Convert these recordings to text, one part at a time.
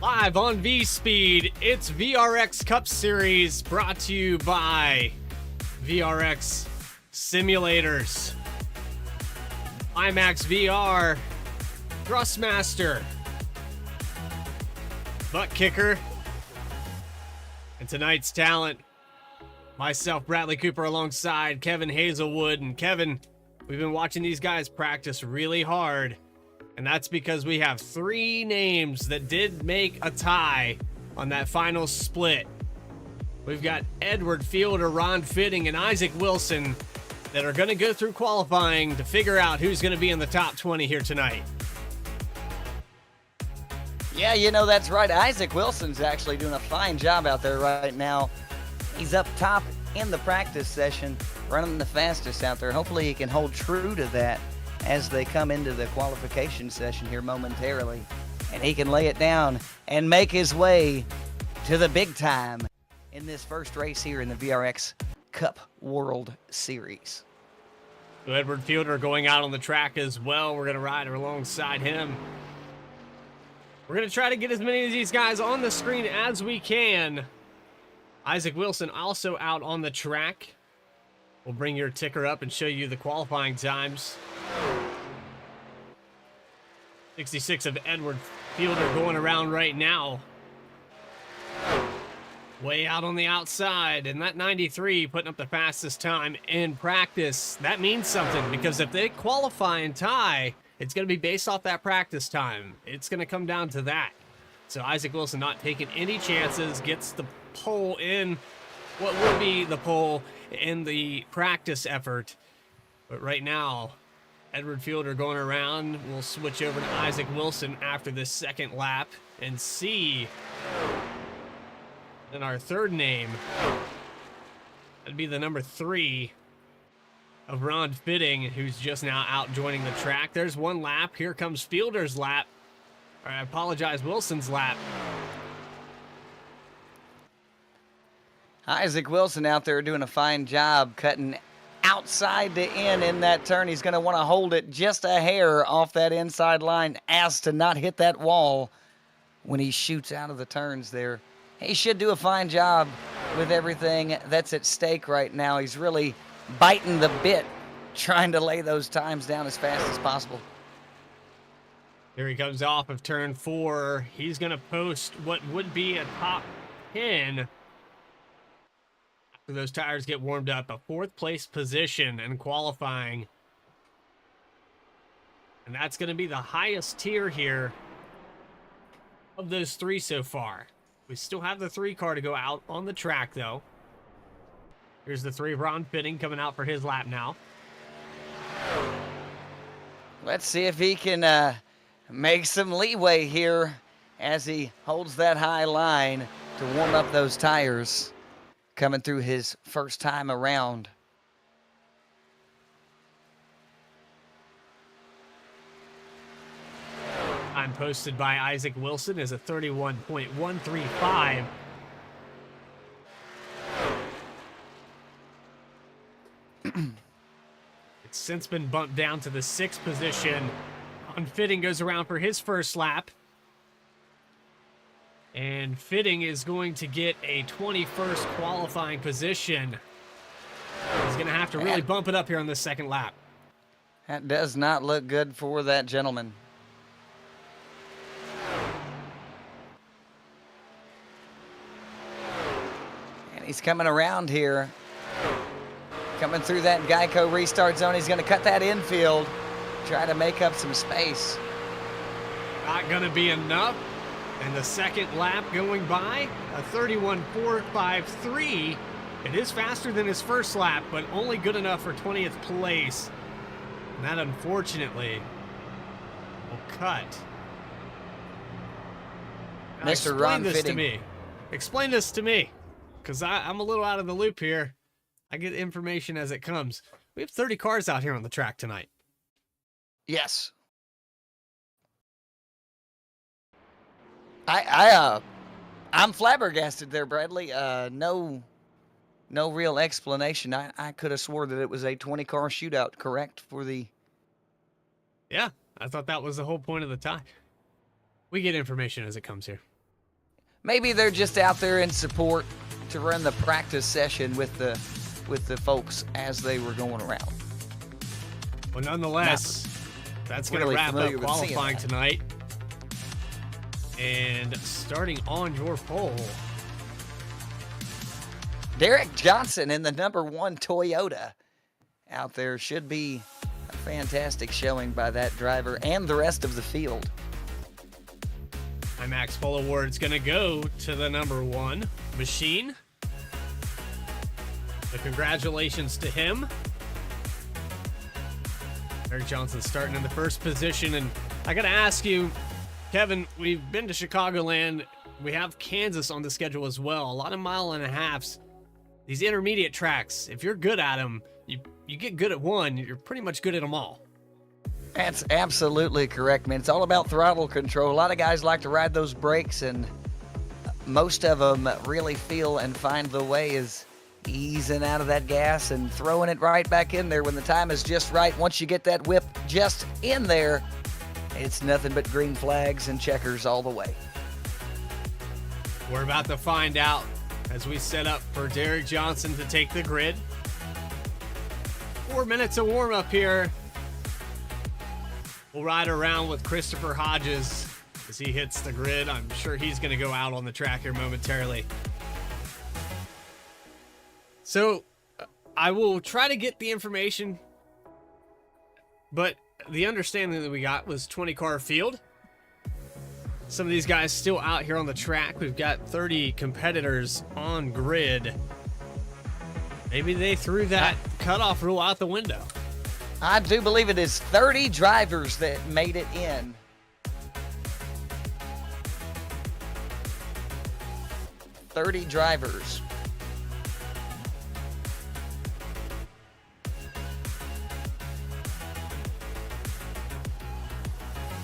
Live on V-Speed, it's VRX Cup Series brought to you by VRX Simulators. IMAX VR, Thrustmaster, Butt Kicker, and tonight's talent, myself, Bradley Cooper, alongside Kevin Hazelwood. And Kevin, we've been watching these guys practice really hard, and that's because we have three names that did make a tie on that final split. We've got Edward Fielder, Ron Fitting, and Isaac Wilson that are going to go through qualifying to figure out who's going to be in the top 20 here tonight. Yeah, you know, that's right. Isaac Wilson's actually doing a fine job out there right now. He's up top in the practice session, running the fastest out there. Hopefully he can hold true to that as they come into the qualification session here momentarily. And he can lay it down and make his way to the big time in this first race here in the VRX Cup World Series. So Edward Fielder going out on the track as well. We're going to ride alongside him. We're going to try to get as many of these guys on the screen as we can. Isaac Wilson also out on the track. We'll bring your ticker up and show you the qualifying times. 66 of Edward Fielder going around right now. Way out on the outside, and that 93 putting up the fastest time in practice. That means something, because if they qualify and tie, it's going to be based off that practice time. It's going to come down to that. So Isaac Wilson not taking any chances, gets the pole in what would be the pole in the practice effort. But right now, Edward Fielder going around. We'll switch over to Isaac Wilson after this second lap and see. And our third name, that'd be the number 3 of Ron Fitting, who's just now out joining the track. There's one lap. Here comes Fielder's lap. Or I apologize, Wilson's lap. Isaac Wilson out there doing a fine job cutting outside to in that turn. He's going to want to hold it just a hair off that inside line as to not hit that wall when he shoots out of the turns there. He should do a fine job with everything that's at stake right now. He's really biting the bit, trying to lay those times down as fast as possible. Here he comes off of turn 4. He's going to post what would be a top 10 after those tires get warmed up. A 4th place position in qualifying. And that's going to be the highest tier here of those 3 so far. We still have the 3 car to go out on the track, though. Here's the 3 Ron Fitting coming out for his lap now. Let's see if he can make some leeway here as he holds that high line to warm up those tires coming through his first time around. Time posted by Isaac Wilson is a 31.135. It's since been bumped down to the 6th position. Ron Fitting goes around for his first lap. And Fitting is going to get a 21st qualifying position. He's going to have to really bump it up here on this second lap. That does not look good for that gentleman. He's coming around here. Coming through that Geico restart zone. He's going to cut that infield. Try to make up some space. Not going to be enough. And the second lap going by, a 31.453. It is faster than his first lap, but only good enough for 20th place. And that, unfortunately, will cut. Now, Mr. Ron Fitting. Explain this to me. Because I'm a little out of the loop here. I get information as it comes. We have 30 cars out here on the track tonight. Yes. I'm flabbergasted there, Bradley. No real explanation. I could have swore that it was a 20-car shootout, correct, for the... Yeah, I thought that was the whole point of the tie. We get information as it comes here. maybe they're just out there in support to run the practice session with the folks as they were going around. Well, nonetheless, that's going to really wrap up familiar with seeing qualifying that. tonight. And starting on your pole, Derek Johnson in the #1 Toyota out there. Should be a fantastic showing by that driver and the rest of the field. IMAX Pole Award's going to go to the #1 machine. So congratulations to him. Derek Johnson starting in the first position. And I got to ask you, Kevin, we've been to Chicagoland. We have Kansas on the schedule as well. A lot of 1.5 miles. These intermediate tracks, if you're good at them, you get good at one, you're pretty much good at them all. That's absolutely correct, man. It's all about throttle control. A lot of guys like to ride those brakes, and most of them really feel and find the way is easing out of that gas and throwing it right back in there when the time is just right. Once you get that whip just in there, it's nothing but green flags and checkers all the way. We're about to find out as we set up for Derek Johnson to take the grid. 4 minutes of warm up here. We'll ride around with Christopher Hodges as he hits the grid. I'm sure he's going to go out on the track here momentarily. So I will try to get the information, but the understanding that we got was 20-car field. Some of these guys still out here on the track. We've got 30 competitors on grid. Maybe they threw that cutoff rule out the window. I do believe it is 30 drivers that made it in. $30 drivers.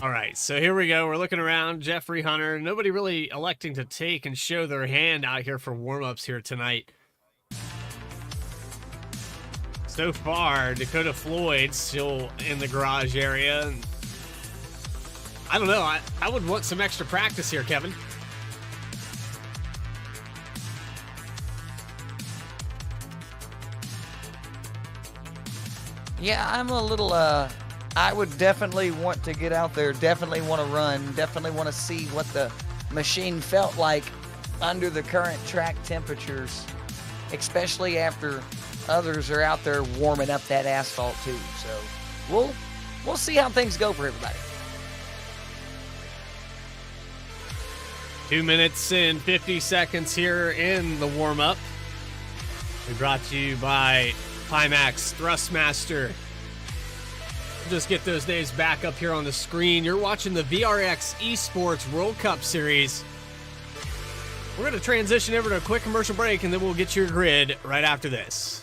All right, so here we go. We're looking around. Jeffrey Hunter. Nobody really electing to take and show their hand out here for warm-ups here tonight. So far, Dakota Floyd still in the garage area. I don't know. I would want some extra practice here, Kevin. Yeah, I'm a little, I would definitely want to get out there, definitely want to run, definitely want to see what the machine felt like under the current track temperatures, especially after others are out there warming up that asphalt too. So we'll see how things go for everybody. 2 minutes and 50 seconds here in the warm-up. We brought to you by Pimax Thrustmaster. Just get those names back up here on the screen. You're watching the VRX Esports World Cup Series. We're going to transition over to a quick commercial break, and then we'll get your grid right after this.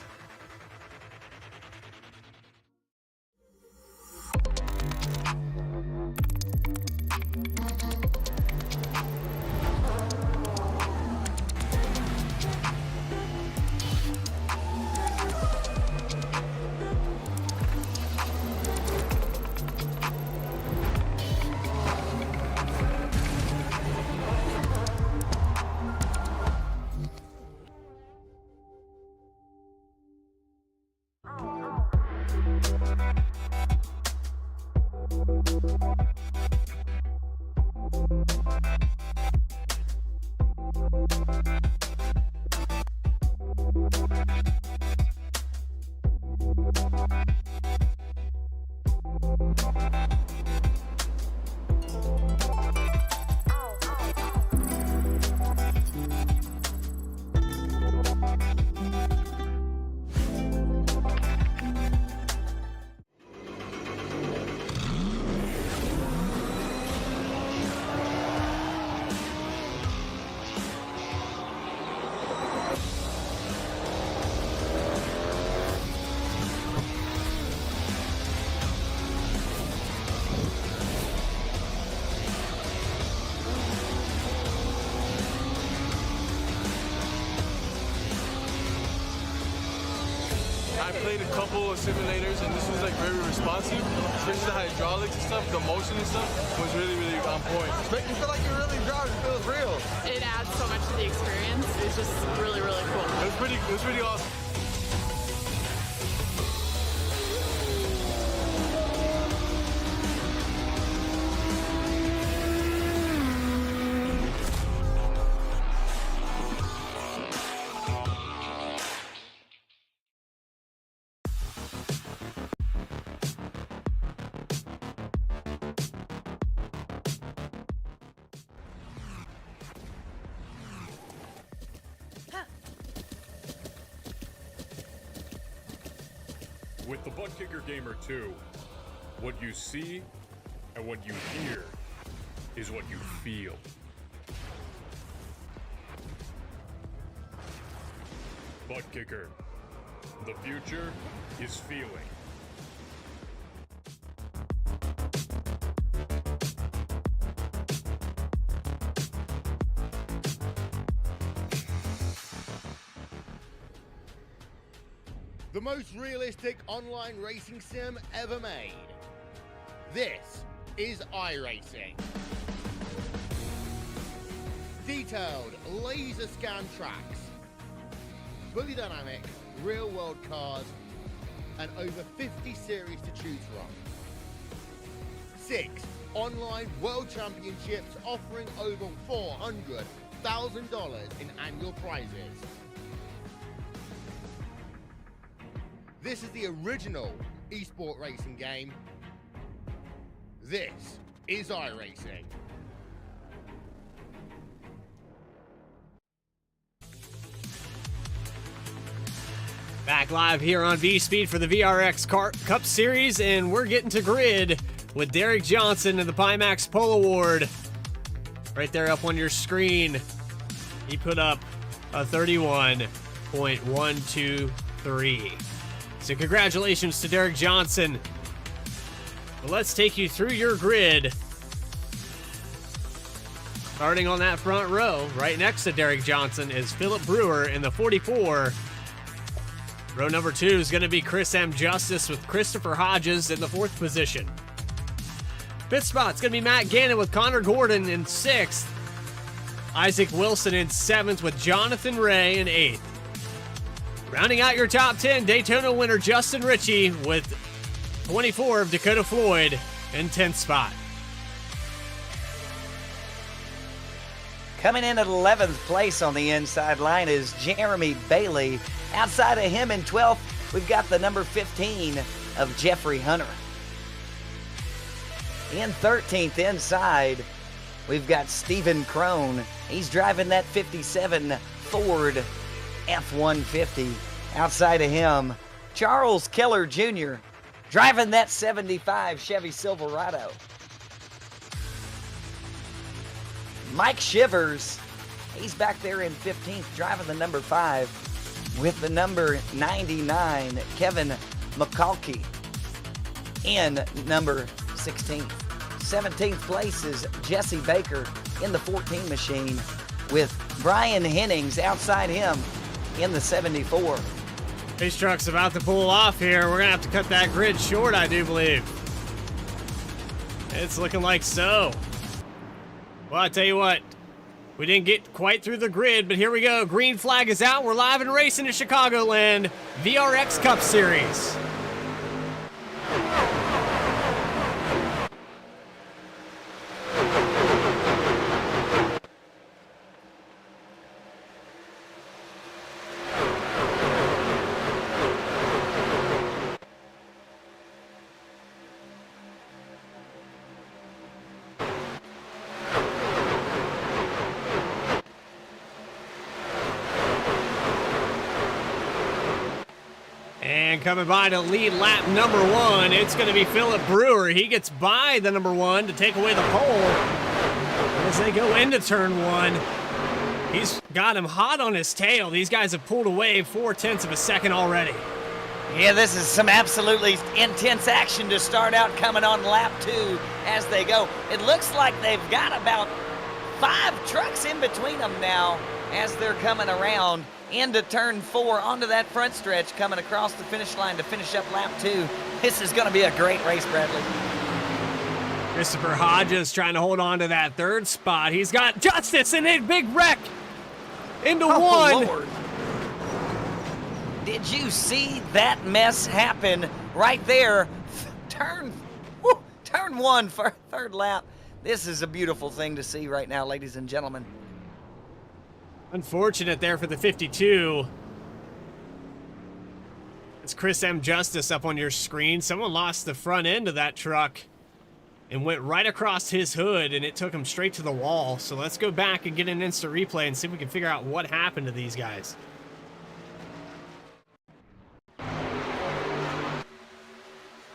played a couple of simulators, and this was like very responsive, especially the hydraulics and stuff. The motion and stuff was really, really on point. Make you feel like you're really driving. It feels real. It adds so much to the experience. It's just really, really cool. It was pretty awesome. With the Butt Kicker Gamer 2, what you see and what you hear is what you feel. Butt Kicker. The future is feeling. The most realistic online racing sim ever made. This is iRacing. Detailed laser scan tracks, fully dynamic, real world cars, and over 50 series to choose from. 6 online world championships offering over $400,000 in annual prizes. This is the original esport racing game. This is iRacing. Back live here on V-Speed for the VRX Cup Series, and we're getting to grid with Derek Johnson and the Pimax Pole Award. Right there up on your screen. He put up a 31.123. So congratulations to Derek Johnson. Well, let's take you through your grid. Starting on that front row, right next to Derek Johnson is Philip Brewer in the 44. Row number 2 is going to be Chris M. Justice with Christopher Hodges in the 4th position. 5th spot's going to be Matt Gannon with Connor Gordon in 6th. Isaac Wilson in 7th with Jonathan Ray in 8th. Rounding out your top 10, Daytona winner Justin Ritchie with 24 of Dakota Floyd in 10th spot. Coming in at 11th place on the inside line is Jeremy Bailey. Outside of him in 12th, we've got the number 15 of Jeffrey Hunter. In 13th inside, we've got Stephen Crone. He's driving that 57 Ford F-150. Outside of him, Charles Keller Jr. driving that 75 Chevy Silverado. Mike Shivers, he's back there in 15th, driving the number 5 with the number 99, Kevin McCulkey, in number 16th. 17th place is Jesse Baker in the 14 machine with Brian Hennings outside him in the 74. This truck's about to pull off here. We're going to have to cut that grid short, I do believe. It's looking like so. Well, I tell you what, we didn't get quite through the grid, but here we go. Green flag is out. We're live and racing to Chicagoland, VRX Cup Series. And coming by to lead lap number 1, it's going to be Philip Brewer. He gets by the number 1 to take away the pole as they go into turn 1. He's got him hot on his tail. These guys have pulled away 0.4 of a second already. Yeah, this is some absolutely intense action to start out coming on lap 2 as they go. It looks like they've got about 5 trucks in between them now as they're coming around. into turn 4, onto that front stretch, coming across the finish line to finish up lap 2. This is going to be a great race, Bradley. Christopher Hodges trying to hold on to that third spot. He's got Justice in a big wreck into one. Lord. Did you see that mess happen right there? Turn 1 for third lap. This is a beautiful thing to see right now, ladies and gentlemen. Unfortunate there for the 52. It's Chris M. Justice up on your screen. Someone lost the front end of that truck and went right across his hood, and it took him straight to the wall. So let's go back and get an instant replay and see if we can figure out what happened to these guys.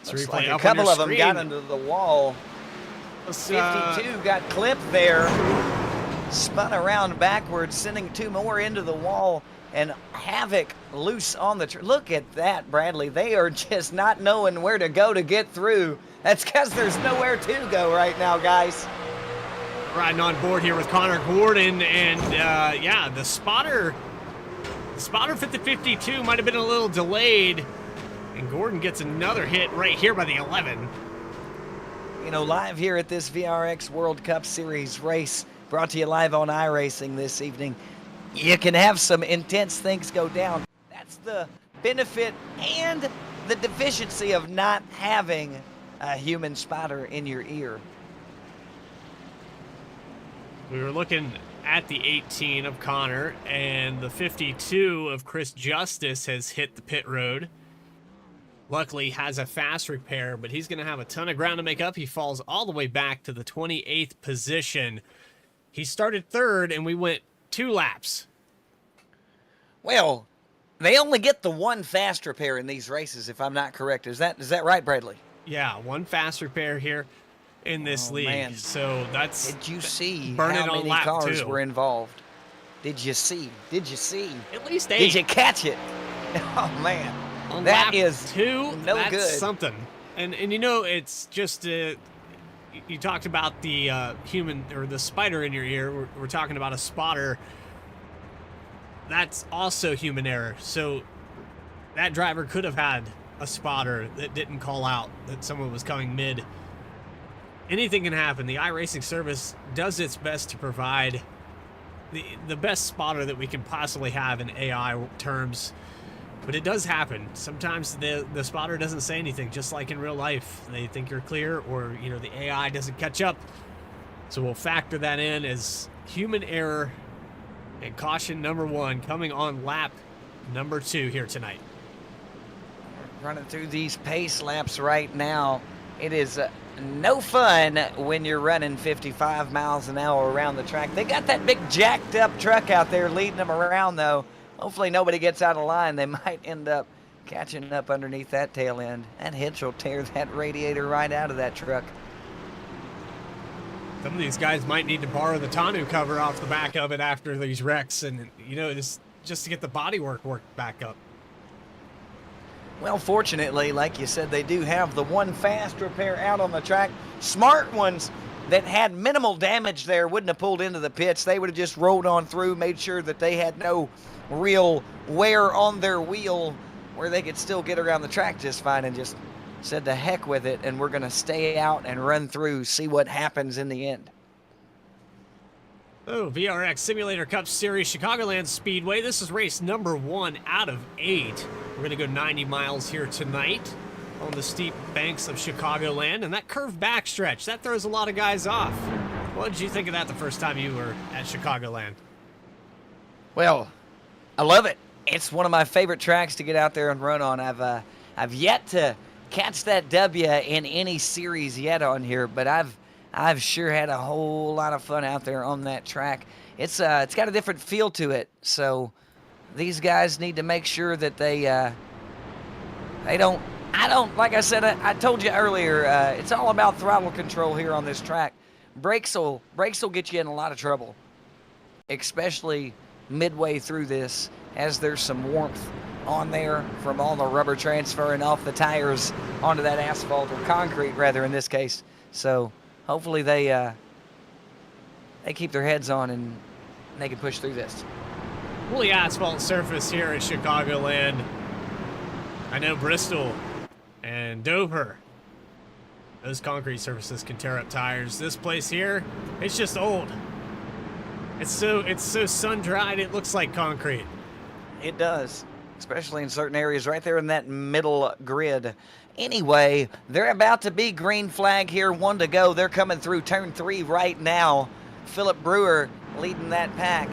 Looks like a couple of them got into the wall. 52 got clipped there. Spun around backwards, sending 2 more into the wall, and Havoc loose on the look at that, Bradley. They are just not knowing where to go to get through. That's because there's nowhere to go right now, guys. Riding on board here with Connor Gordon, and yeah, the spotter for the 52 might have been a little delayed, and Gordon gets another hit right here by the 11. You know, live here at this VRX World Cup Series race, brought to you live on iRacing this evening. You can have some intense things go down. That's the benefit and the deficiency of not having a human spotter in your ear. We were looking at the 18 of Connor, and the 52 of Chris Justice has hit the pit road. Luckily has a fast repair, but he's going to have a ton of ground to make up. He falls all the way back to the 28th position. He started third, and we went 2 laps. Well, they only get the 1 fast repair in these races, if I'm not correct. Is that right, Bradley? Yeah, 1 fast repair here in this league. Man. So that's Did you see burning how on many lap cars 2. were involved? Did you see? At least 8. Did you catch it? Oh, man. On That lap is 2, no that's good. something. And you know, it's just you talked about the human or the spider in your ear. We're talking about a spotter. That's also human error. So that driver could have had a spotter that didn't call out that someone was coming mid. Anything can happen. The iRacing service does its best to provide the best spotter that we can possibly have in AI terms. But it does happen. Sometimes the spotter doesn't say anything, just like in real life. They think you're clear, or you know, the AI doesn't catch up. So we'll factor that in as human error and caution number 1 coming on lap number 2 here tonight. Running through these pace laps right now. It is no fun when you're running 55 miles an hour around the track. They got that big jacked up truck out there leading them around, though. Hopefully nobody gets out of line. They might end up catching up underneath that tail end. That hitch will tear that radiator right out of that truck. Some of these guys might need to borrow the tonneau cover off the back of it after these wrecks, and you know, just to get the bodywork worked back up. Well, fortunately, like you said, they do have the 1 fast repair out on the track. Smart ones that had minimal damage there wouldn't have pulled into the pits. They would have just rolled on through, made sure that they had no real wear on their wheel where they could still get around the track just fine, and just said to heck with it, and we're going to stay out and run through, see what happens in the end. Oh, VRX Simulator Cup Series, Chicagoland Speedway. This is race number 1 out of 8. We're going to go 90 miles here tonight on the steep banks of Chicagoland, and that curved backstretch, that throws a lot of guys off. What did you think of that the first time you were at Chicagoland? Well, I love it. It's one of my favorite tracks to get out there and run on. I've yet to catch that W in any series yet on here, but I've sure had a whole lot of fun out there on that track. It's got a different feel to it, so these guys need to make sure that they don't. Like I said, I told you earlier, it's all about throttle control here on this track. Brakes will get you in a lot of trouble, especially midway through this, as there's some warmth on there from all the rubber transferring off the tires onto that asphalt, or concrete rather in this case. So hopefully they keep their heads on and they can push through this. fully asphalt surface here at Chicagoland. I know Bristol and Dover, those concrete surfaces can tear up tires. This place here, it's just old. It's so sun-dried, it looks like concrete. It does, especially in certain areas right there in that middle grid. Anyway, they're about to be green flag here, 1 to go. They're coming through turn 3 right now. Philip Brewer leading that pack.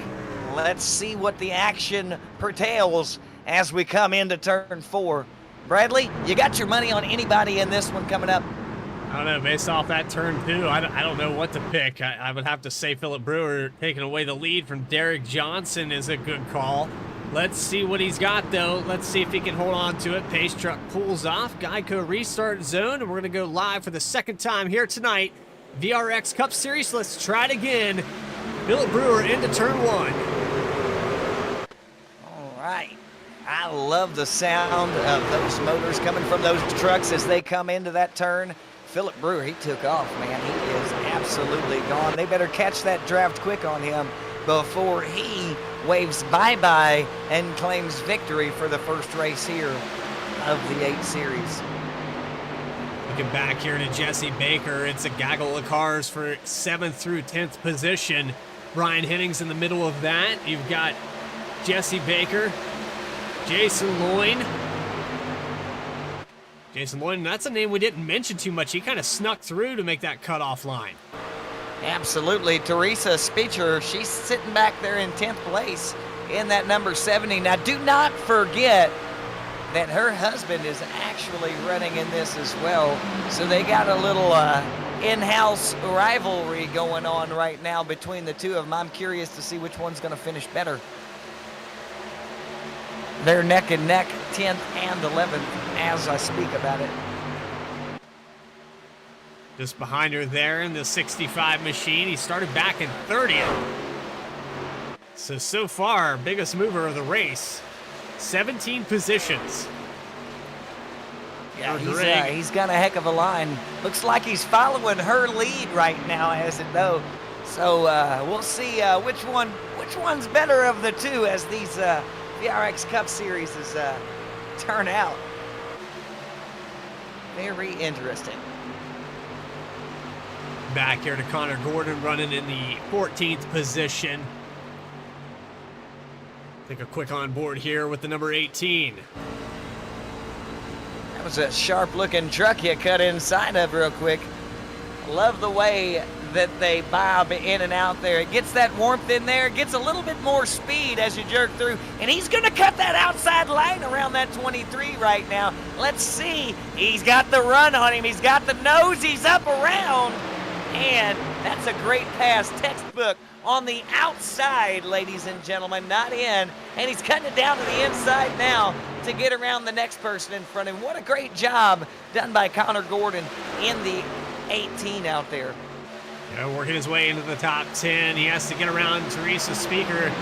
Let's see what the action pertains as we come into turn 4. Bradley, you got your money on anybody in this one coming up? I don't know, based off that turn 2, I don't know what to pick. I would have to say Philip Brewer taking away the lead from Derek Johnson is a good call. Let's see what he's got, though. Let's see if he can hold on to it. Pace truck pulls off. Geico restart zone, and we're going to go live for the second time here tonight. VRX Cup Series, let's try it again. Philip Brewer into turn 1. All right. I love the sound of those motors coming from those trucks as they come into that turn. Philip Brewer, he took off, man. He is absolutely gone. They better catch that draft quick on him before he waves bye-bye and claims victory for the first race here of the 8 Series. Looking back here to Jesse Baker. It's a gaggle of cars for 7th through 10th position. Brian Hennings in the middle of that. You've got Jesse Baker, Jason Loyne. Jason Loyne, that's a name we didn't mention too much. He kind of snuck through to make that cutoff line. Absolutely. Teresa Speecher, she's sitting back there in 10th place in that number 70. Now, do not forget that her husband is actually running in this as well. So they got a little in-house rivalry going on right now between the two of them. I'm curious to see which one's going to finish better. They're neck and neck, 10th and 11th, as I speak about it. Just behind her there in the 65 machine. He started back in 30th. So far, biggest mover of the race. 17 positions. Yeah, he's got a heck of a line. Looks like he's following her lead right now, as it though. So we'll see which one's better of the two as these VRX Cup Series turn out. Very interesting. Back here to Connor Gordon running in the 14th position. Take a quick on board here with the number 18. That was a sharp looking truck you cut inside of real quick. Love the way that they bob in and out there. It gets that warmth in there, gets a little bit more speed as you jerk through, and he's gonna cut that outside line around that 23 right now. Let's see, he's got the run on him, he's got the nose, he's up around, and that's a great pass, textbook on the outside, ladies and gentlemen, not in, and he's cutting it down to the inside now to get around the next person in front of him. What a great job done by Connor Gordon in the 18 out there. Yeah, working his way into the top 10. He has to get around Teresa Speaker,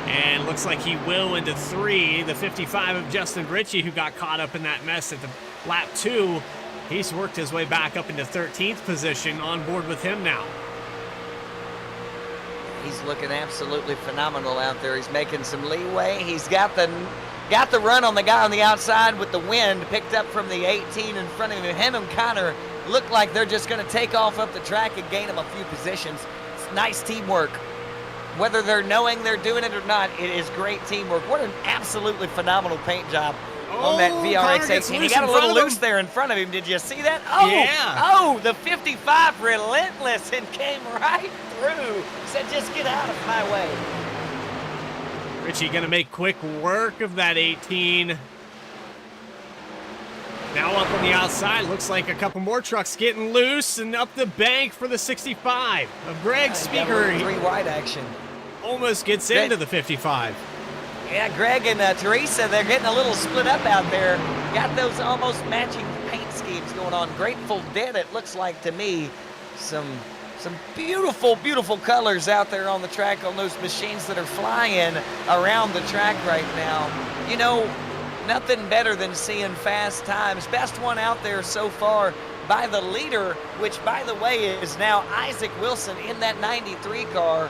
and looks like he will into 3. The 55 of Justin Ritchie, who got caught up in that mess at the lap 2. He's worked his way back up into 13th position, on board with him now. He's looking absolutely phenomenal out there. He's making some leeway. He's got the run on the guy on the outside with the wind picked up from the 18 in front of him. Him and Connor look like they're just going to take off up the track and gain him a few positions. It's nice teamwork. Whether they're knowing they're doing it or not, it is great teamwork. What an absolutely phenomenal paint job on that VRX 18. He got a little loose there in front of him. Did you see that? Oh, yeah. Oh, the 55 relentless and came right through. Said, just get out of my way. Ritchie gonna make quick work of that 18. Now up on the outside, looks like a couple more trucks getting loose, and up the bank for the 65 of Greg Speaker. 3 wide action. Almost gets into the 55. Yeah, Greg and Teresa, they're getting a little split up out there. Got those almost matching paint schemes going on. Grateful Dead, it looks like to me. Some beautiful, beautiful colors out there on the track on those machines that are flying around the track right now. You know, nothing better than seeing fast times. Best one out there so far by the leader, which, by the way, is now Isaac Wilson in that 93 car.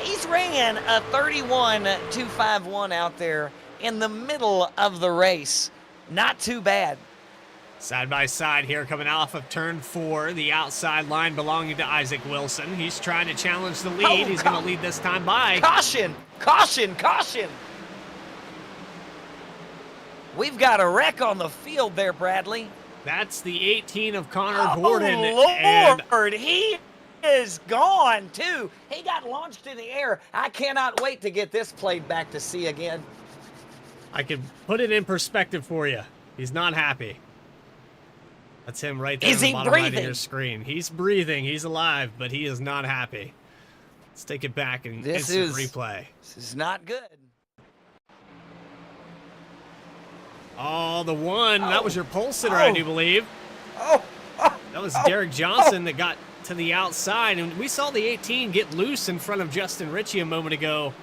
He's ran a 31.251 out there in the middle of the race. Not too bad. Side by side here, coming off of turn 4, the outside line belonging to Isaac Wilson. He's trying to challenge the lead. He's going to lead this time by. Caution, caution, caution. We've got a wreck on the field there, Bradley. That's the 18 of Connor Gordon. Oh, Lord, he is gone, too. He got launched in the air. I cannot wait to get this played back to see again. I can put it in perspective for you. He's not happy. That's him right there Is on the he bottom right of breathing? your screen. He's breathing. He's alive, but he is not happy. Let's take it back and instant replay. This is not good. Oh, the one. That was your pole sitter, I do believe. That was Derek Johnson that got to the outside. And we saw the 18 get loose in front of Justin Ritchie a moment ago.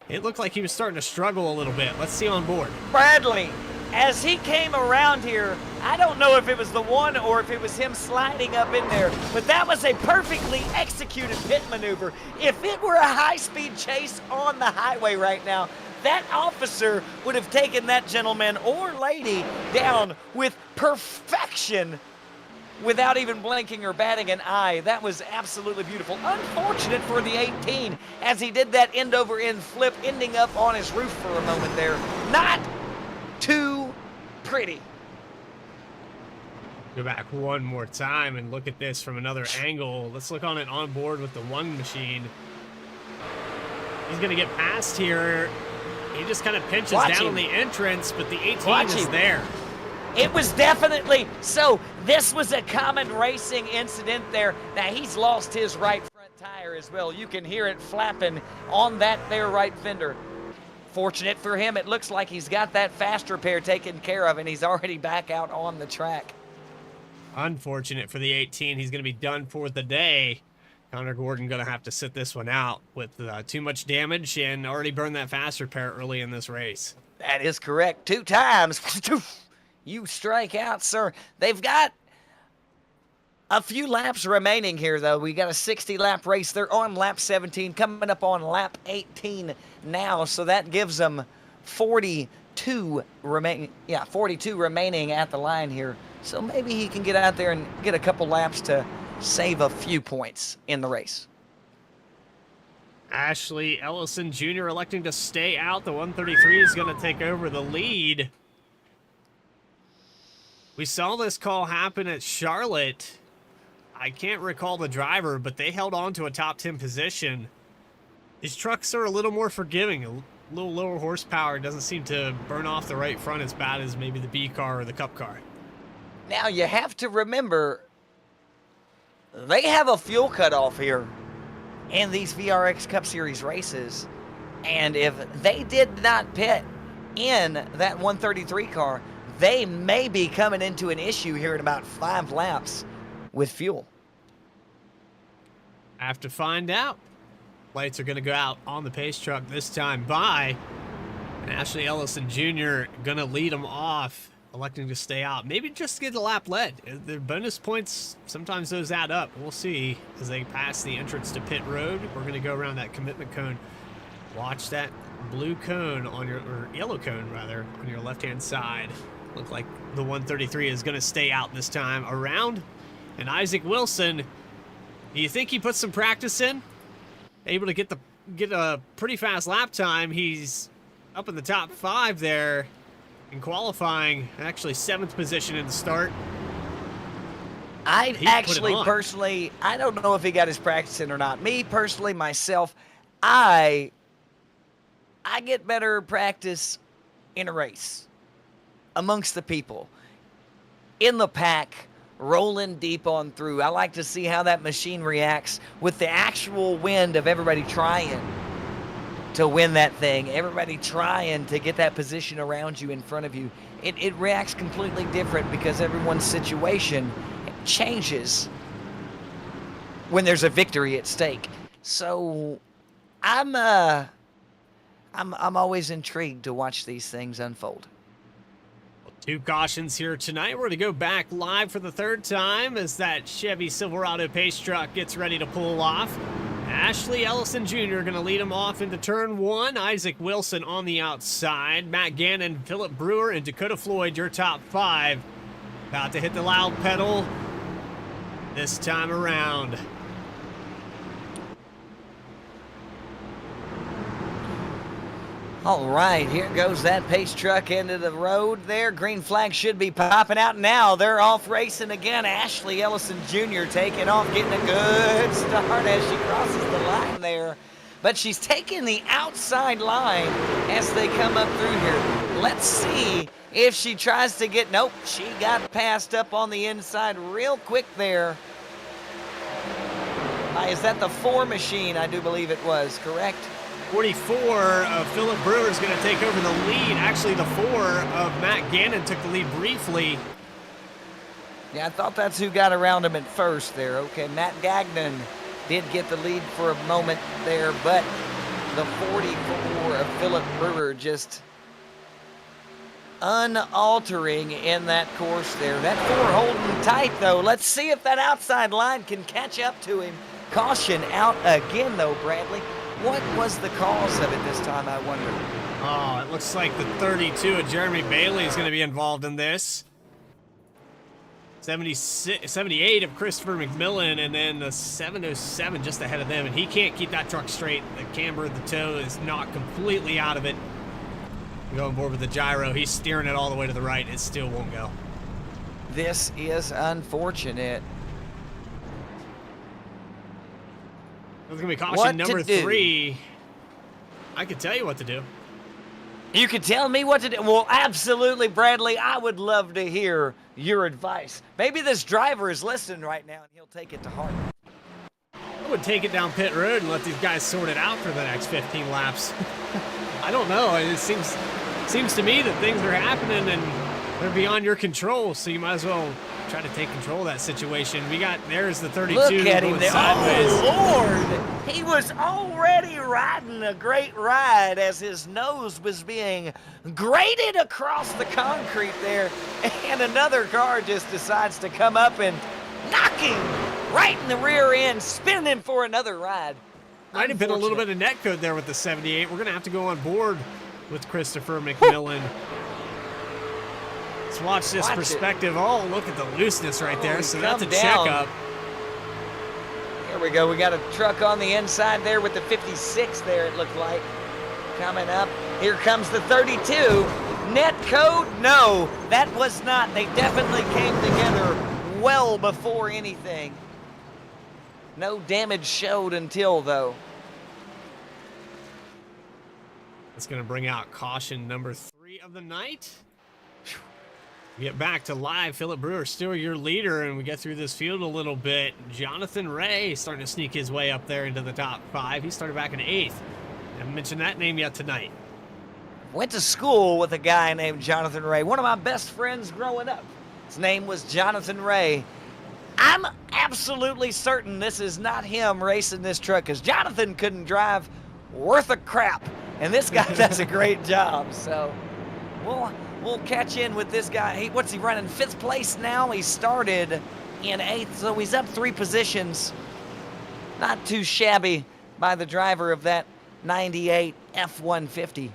It looked like he was starting to struggle a little bit. Let's see on board. Bradley, as he came around here, I don't know if it was the one or if it was him sliding up in there, but that was a perfectly executed pit maneuver. If it were a high-speed chase on the highway right now, that officer would have taken that gentleman or lady down with perfection without even blinking or batting an eye. That was absolutely beautiful. Unfortunate for the 18 as he did that end-over-end flip, ending up on his roof for a moment there. Not too pretty. Go back one more time and look at this from another angle. Let's look on it on board with the one machine. He's going to get past here. He just kind of pinches down on the entrance, but the 18 is there. It was definitely, so this was a common racing incident there. Now he's lost his right front tire as well. You can hear it flapping on that there right fender. Fortunate for him, it looks like he's got that fast repair taken care of and he's already back out on the track. Unfortunate for the 18. He's going to be done for the day. Connor Gordon going to have to sit this one out with too much damage and already burned that fast repair early in this race. That is correct. 2 times. You strike out, sir. They've got a few laps remaining here, though. We got a 60-lap race. They're on lap 17, coming up on lap 18 now, so that gives them 42 remaining. Yeah, 42 remaining at the line here. So maybe he can get out there and get a couple laps to save a few points in the race. Ashley Ellison Jr. electing to stay out. The 133 is going to take over the lead. We saw this call happen at Charlotte. I can't recall the driver, but they held on to a top 10 position. These trucks are a little more forgiving, a little lower horsepower. Doesn't seem to burn off the right front as bad as maybe the B car or the Cup car. Now you have to remember, they have a fuel cutoff here in these VRX Cup Series races. And if they did not pit in that 133 car, they may be coming into an issue here in about 5 laps with fuel. Have to find out. Lights are going to go out on the pace truck this time by. And Ashley Ellison Jr. going to lead them off, electing to stay out. Maybe just get a lap led. The bonus points, sometimes those add up. We'll see as they pass the entrance to pit road. We're going to go around that commitment cone. Watch that blue cone on your, or yellow cone rather, on your left-hand side. Look like the 133 is going to stay out this time around. And Isaac Wilson, do you think he put some practice in? Able to get a pretty fast lap time. He's up in the top 5 there in qualifying. Actually 7th position in the start. I don't know if he got his practice in or not. Me personally, myself, I get better practice in a race amongst the people, in the pack, rolling deep on through. I like to see how that machine reacts with the actual wind of everybody trying to win that thing, everybody trying to get that position around you, in front of you. It reacts completely different because everyone's situation changes when there's a victory at stake. So I'm always intrigued to watch these things unfold. 2 cautions here tonight. We're going to go back live for the 3rd time as that Chevy Silverado pace truck gets ready to pull off. Ashley Ellison Jr. going to lead him off into turn 1. Isaac Wilson on the outside. Matt Gannon, Philip Brewer, and Dakota Floyd, your top 5. About to hit the loud pedal this time around. All right, here goes that pace truck into the road there. Green flag should be popping out now. They're off racing again. Ashley Ellison Jr. taking off, getting a good start as she crosses the line there. But she's taking the outside line as they come up through here. Let's see if she tries to get, nope, she got passed up on the inside real quick there. Is that the 4 machine? I do believe it was, correct? 44 of Philip Brewer is going to take over the lead. Actually, the 4 of Matt Gannon took the lead briefly. Yeah, I thought that's who got around him at first there. Okay, Matt Gagnon did get the lead for a moment there, but the 44 of Philip Brewer just unaltering in that course there. That 4 holding tight, though. Let's see if that outside line can catch up to him. Caution out again, though, Bradley. What was the cause of it this time, I wonder? Oh, it looks like the 32 of Jeremy Bailey is going to be involved in this. 78 of Christopher McMillan, and then the 707 just ahead of them, and he can't keep that truck straight. The camber of the toe is not completely out of it. Going forward with the gyro, he's steering it all the way to the right. It still won't go. This is unfortunate. There's going to be caution number 3. I can tell you what to do. You can tell me what to do? Well, absolutely, Bradley. I would love to hear your advice. Maybe this driver is listening right now, and he'll take it to heart. I would take it down pit road and let these guys sort it out for the next 15 laps. I don't know. It seems to me that things are happening, and they're beyond your control, so you might as well try to take control of that situation. There's the 32 Look at him going there. sideways. Oh, Lord. He was already riding a great ride as his nose was being grated across the concrete there. And another car just decides to come up and knock him right in the rear end, spinning him for another ride. Might have been a little bit of net code there with the 78. We're going to have to go on board with Christopher McMillan. Let's watch this perspective. Oh, look at the looseness right there. So that's a checkup. Here we go. We got a truck on the inside there with the 56 there, it looked like. Coming up. Here comes the 32. Net code? No, that was not. They definitely came together well before anything. No damage showed until, though. It's going to bring out caution number 3 of the night. We get back to live. Philip Brewer, still your leader, and we get through this field a little bit. Jonathan Ray starting to sneak his way up there into the top 5. He started back in 8th. Haven't mentioned that name yet tonight. Went to school with a guy named Jonathan Ray, one of my best friends growing up. His name was Jonathan Ray. I'm absolutely certain this is not him racing this truck, because Jonathan couldn't drive worth a crap, and this guy does a great job. So we'll catch in with this guy. What's he running? 5th place now. He started in 8th, so he's up 3 positions. Not too shabby by the driver of that 98 F-150.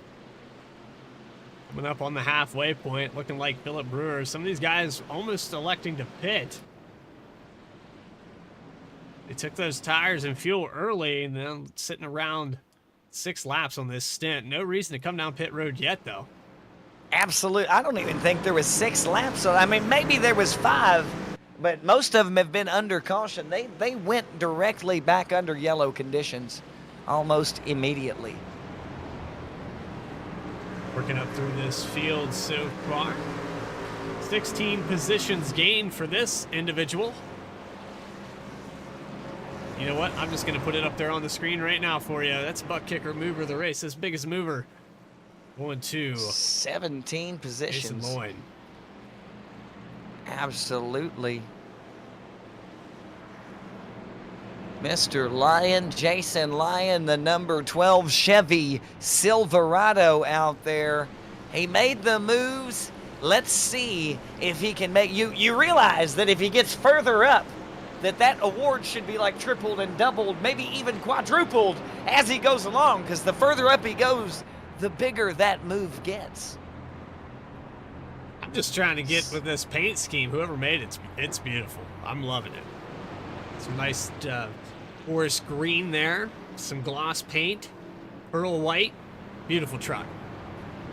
Coming up on the halfway point, looking like Philip Brewer. Some of these guys almost electing to pit. They took those tires and fuel early, and then sitting around 6 laps on this stint. No reason to come down pit road yet, though. Absolutely. I don't even think there was 6 laps. So, I mean, maybe there was 5, but most of them have been under caution. They went directly back under yellow conditions almost immediately. Working up through this field so far. 16 positions gained for this individual. You know what? I'm just going to put it up there on the screen right now for you. That's butt kicker mover of the race. This biggest mover. Going to 17 positions. Jason Loyne. Absolutely. Mr. Lyon, Jason Lyon, the number 12 Chevy Silverado out there. He made the moves. Let's see if he can make you realize that if he gets further up that award should be like tripled and doubled, maybe even quadrupled as he goes along, because the further up he goes, the bigger that move gets. I'm just trying to get with this paint scheme. Whoever made it, it's beautiful. I'm loving it. Some nice forest green there, some gloss paint, pearl white, beautiful truck.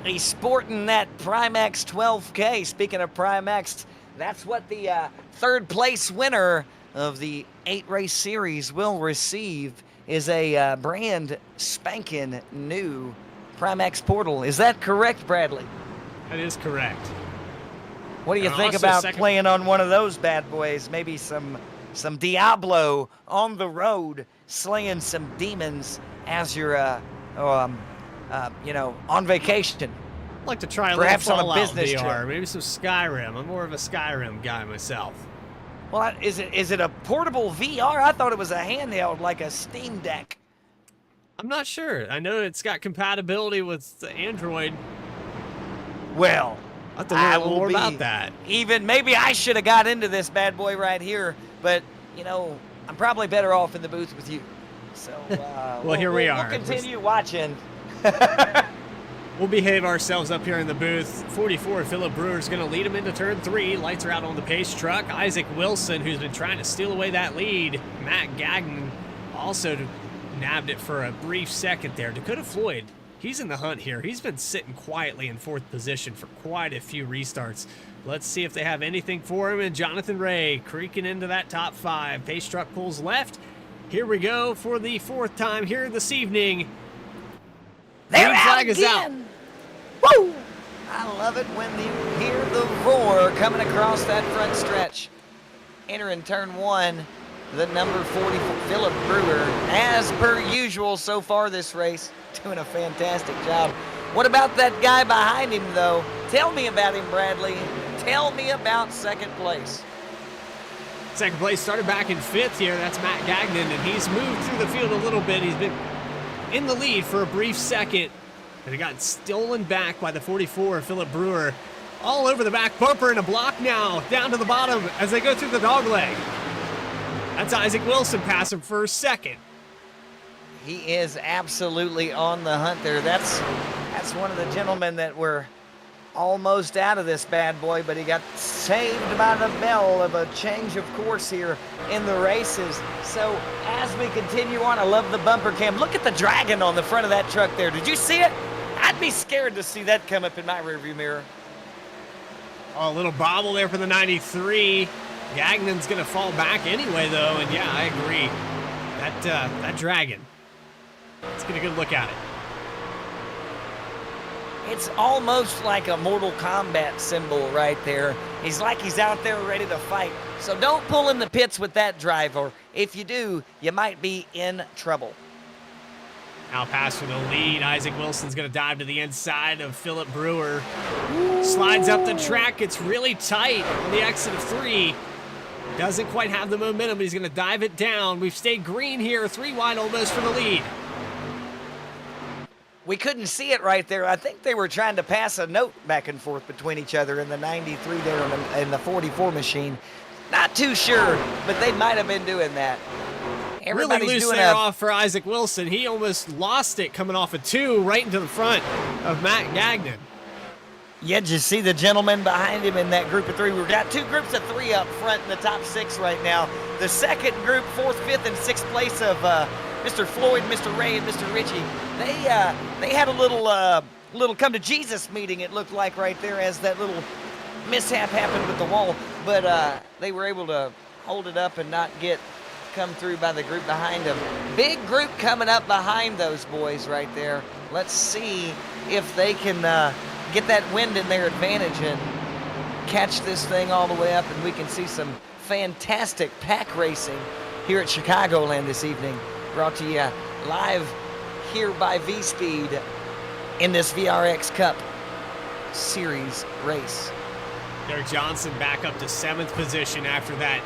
He's sporting that Primex 12K. Speaking of Primex, that's what the third place winner of the 8-race series will receive, is a brand spanking new Primex Portal. Is that correct, Bradley? That is correct. What do you And think also about second- playing on one of those bad boys? Maybe some Diablo on the road, slaying some demons as you're, on vacation. I'd like to try a Perhaps on little a Fallout business VR, trip. maybe some Skyrim. I'm more of a Skyrim guy myself. Well, is it a portable VR? I thought it was a handheld, like a Steam Deck. I'm not sure. I know it's got compatibility with Android. Well, I'll have to learn a little more about that. Even maybe I should have got into this bad boy right here, but I'm probably better off in the booth with you. So Well, here we are. We'll continue watching. We'll behave ourselves up here in the booth. 44, Philip Brewer's going to lead him into turn 3. Lights are out on the pace truck. Isaac Wilson, who's been trying to steal away that lead. Matt Gagnon also nabbed it for a brief second there. Dakota Floyd, he's in the hunt here. He's been sitting quietly in 4th position for quite a few restarts. Let's see if they have anything for him. And Jonathan Ray creaking into that top 5. Pace truck pulls left. Here we go for the 4th time here this evening. They're Green out flag is out. again. Woo! I love it when you hear the roar coming across that front stretch. Entering turn 1, the number 44, Philip Brewer, as per usual so far this race, doing a fantastic job. What about that guy behind him, though? Tell me about him, Bradley. Tell me about second place. Second place started back in 5th here. That's Matt Gagnon, and he's moved through the field a little bit. He's been in the lead for a brief second, and it got stolen back by the 44, Philip Brewer. All over the back bumper and a block now, down to the bottom as they go through the dog leg. That's Isaac Wilson passing for second. He is absolutely on the hunt there. That's one of the gentlemen that were almost out of this bad boy, but he got saved by the bell of a change of course here in the races. So as we continue on, I love the bumper cam. Look at the dragon on the front of that truck there. Did you see it? I'd be scared to see that come up in my rearview mirror. Oh, a little bobble there for the 93. Gagnon's going to fall back anyway, though, and yeah, I agree. That dragon. Let's get a good look at it. It's almost like a Mortal Kombat symbol right there. He's like he's out there ready to fight. So don't pull in the pits with that driver. If you do, you might be in trouble. Now pass for the lead. Isaac Wilson's going to dive to the inside of Philip Brewer. Slides up the track. It's really tight on the exit of 3. Doesn't quite have the momentum, but he's going to dive it down. We've stayed green here, 3 wide almost for the lead. We couldn't see it right there. I think they were trying to pass a note back and forth between each other in the 93 there in the 44 machine. Not too sure, but they might have been doing that. Really loose there off for Isaac Wilson. He almost lost it coming off a 2 right into the front of Matt Gagnon. Yeah, did you see the gentleman behind him in that group of 3? We've got 2 groups of 3 up front in the top 6 right now. The second group, 4th, 5th, and 6th place of Mr. Floyd, Mr. Ray, and Mr. Ritchie. They had a little come to Jesus meeting, it looked like right there, as that little mishap happened with the wall. But they were able to hold it up and not get come through by the group behind them. Big group coming up behind those boys right there. Let's see if they can get that wind in their advantage and catch this thing all the way up, and we can see some fantastic pack racing here at Chicagoland this evening. Brought to you live here by V-Speed in this VRX Cup Series race. Derek Johnson back up to 7th position after that,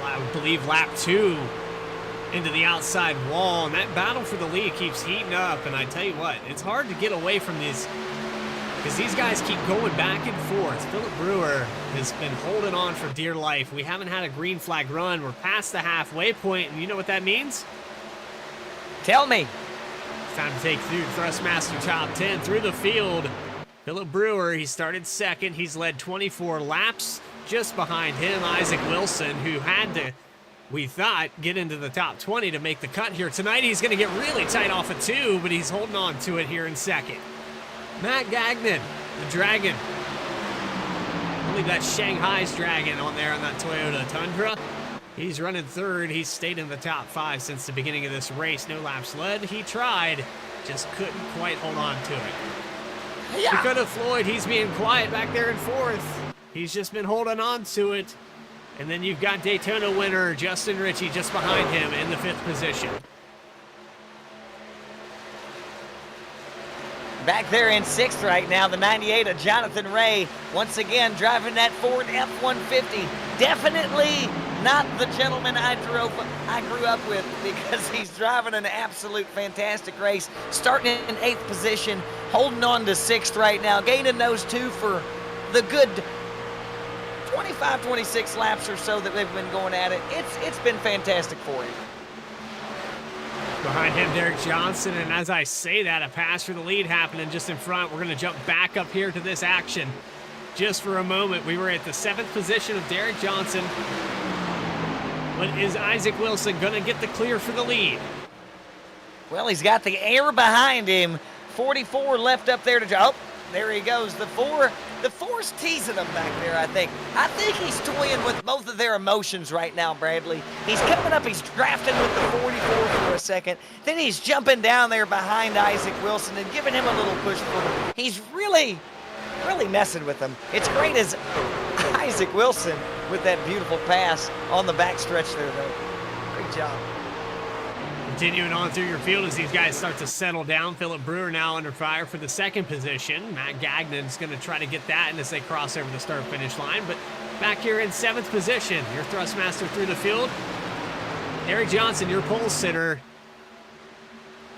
I believe, lap 2 into the outside wall. And that battle for the lead keeps heating up. And I tell you what, it's hard to get away from these because these guys keep going back and forth. Philip Brewer has been holding on for dear life. We haven't had a green flag run. We're past the halfway point, and you know what that means? Tell me. It's time to take through Thrustmaster top 10 through the field. Philip Brewer, he started second. He's led 24 laps. Just behind him, Isaac Wilson, who had to, we thought, get into the top 20 to make the cut here tonight. He's going to get really tight off of 2, but he's holding on to it here in second. Matt Gagnon, the Dragon. I believe that's Shanghai's Dragon on there on that Toyota Tundra. He's running third. He's stayed in the top 5 since the beginning of this race. No laps led. He tried, just couldn't quite hold on to it. Yeah. Dakota Floyd, he's being quiet back there in fourth. He's just been holding on to it. And then you've got Daytona winner Justin Ritchie just behind him in the 5th position. Back there in 6th right now, the 98 of Jonathan Ray, once again driving that Ford F-150. Definitely not the gentleman I grew up with, because he's driving an absolute fantastic race. Starting in 8th position, holding on to 6th right now, gaining those 2 for the good 25, 26 laps or so that they've been going at it. It's been fantastic for him. Behind him, Derek Johnson, and as I say that, a pass for the lead happening just in front. We're going to jump back up here to this action just for a moment. We were at the 7th position of Derek Johnson. But is Isaac Wilson going to get the clear for the lead? Well, he's got the air behind him. 44 left up there to drop. Oh, there he goes. The four's teasing him back there, I think. I think he's toying with both of their emotions right now, Bradley. He's coming up, he's drafting with the 44 for a second. Then he's jumping down there behind Isaac Wilson and giving him a little push forward. He's really messing with him. It's great as Isaac Wilson with that beautiful pass on the backstretch there, though. Great job. Continuing on through your field as these guys start to settle down. Philip Brewer now under fire for the 2nd position. Matt Gagnon's going to try to get that as they cross over the start-finish line. But back here in 7th position, your Thrustmaster through the field. Eric Johnson, your pole sitter.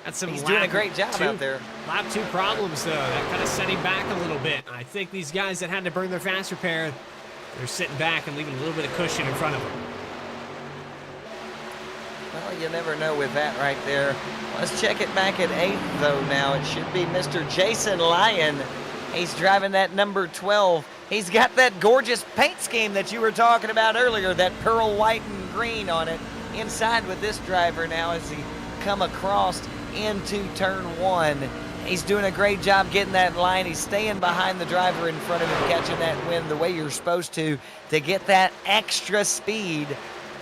That's some He's doing a great job out there. Lap 2 problems, though. That kind of set him back a little bit. I think these guys that had to burn their fast repair, they're sitting back and leaving a little bit of cushion in front of them. Well, you never know with that right there. Let's check it back at 8th, though, now. It should be Mr. Jason Lyon. He's driving that number 12. He's got that gorgeous paint scheme that you were talking about earlier, that pearl white and green on it. Inside with this driver now as he come across into turn 1. He's doing a great job getting that line. He's staying behind the driver in front of him, catching that wind the way you're supposed to get that extra speed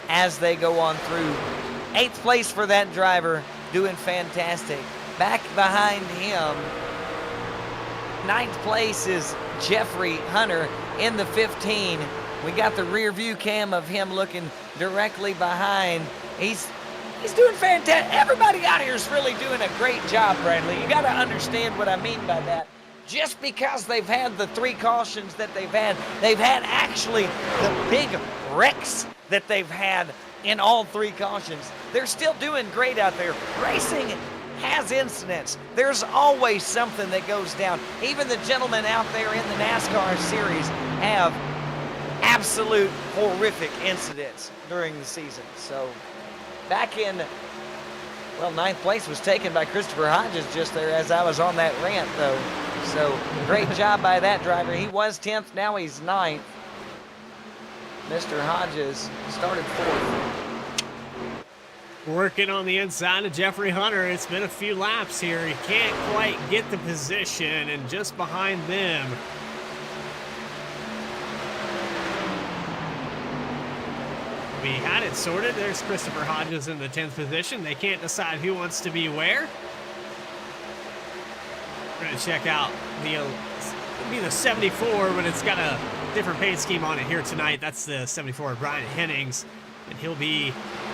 as they go on through. 8th place for that driver, doing fantastic. Back behind him, 9th place is Jeffrey Hunter in the 15. We got the rear view cam of him looking directly behind. He's doing fantastic. Everybody out here is really doing a great job, Bradley. You got to understand what I mean by that. Just because they've had the 3 cautions that they've had actually the big wrecks that they've had in all 3 cautions. They're still doing great out there. Racing has incidents. There's always something that goes down. Even the gentlemen out there in the NASCAR series have absolute horrific incidents during the season. So back in, well, 9th place was taken by Christopher Hodges just there as I was on that rant, though. So great job by that driver. He was 10th, now he's 9th. Mr. Hodges started 4th. Working on the inside of Jeffrey Hunter. It's been a few laps here. He can't quite get the position, and just behind them, we had it sorted. There's Christopher Hodges in the 10th position. They can't decide who wants to be where. We're going to check out it'll be the 74, but it's got a different paint scheme on it here tonight. That's the 74 of Brian Hennings, and he'll be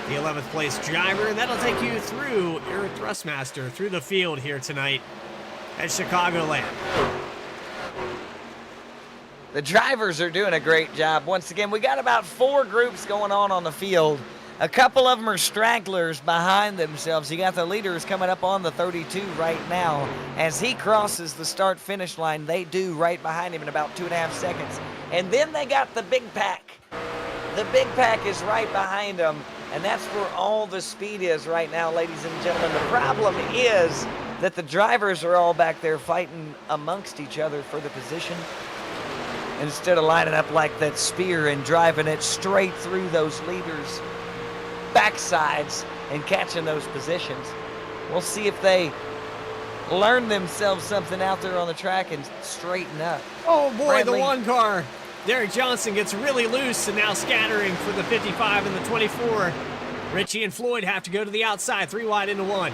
the 11th place driver, and that'll take you through your Thrustmaster through the field here tonight at Chicagoland. The drivers are doing a great job. Once again, we got about 4 groups going on the field. A couple of them are stragglers behind themselves. You got the leaders coming up on the 32 right now. As he crosses the start-finish line, they do right behind him in about 2.5 seconds. And then they got the big pack. The big pack is right behind them, and that's where all the speed is right now, ladies and gentlemen. The problem is that the drivers are all back there fighting amongst each other for the position, instead of lining up like that spear and driving it straight through those leaders' backsides and catching those positions. We'll see if they learn themselves something out there on the track and straighten up. Oh boy, Bradley. the one car. Derek Johnson gets really loose and now scattering for the 55 and the 24. Richie and Floyd have to go to the outside, 3 wide into 1.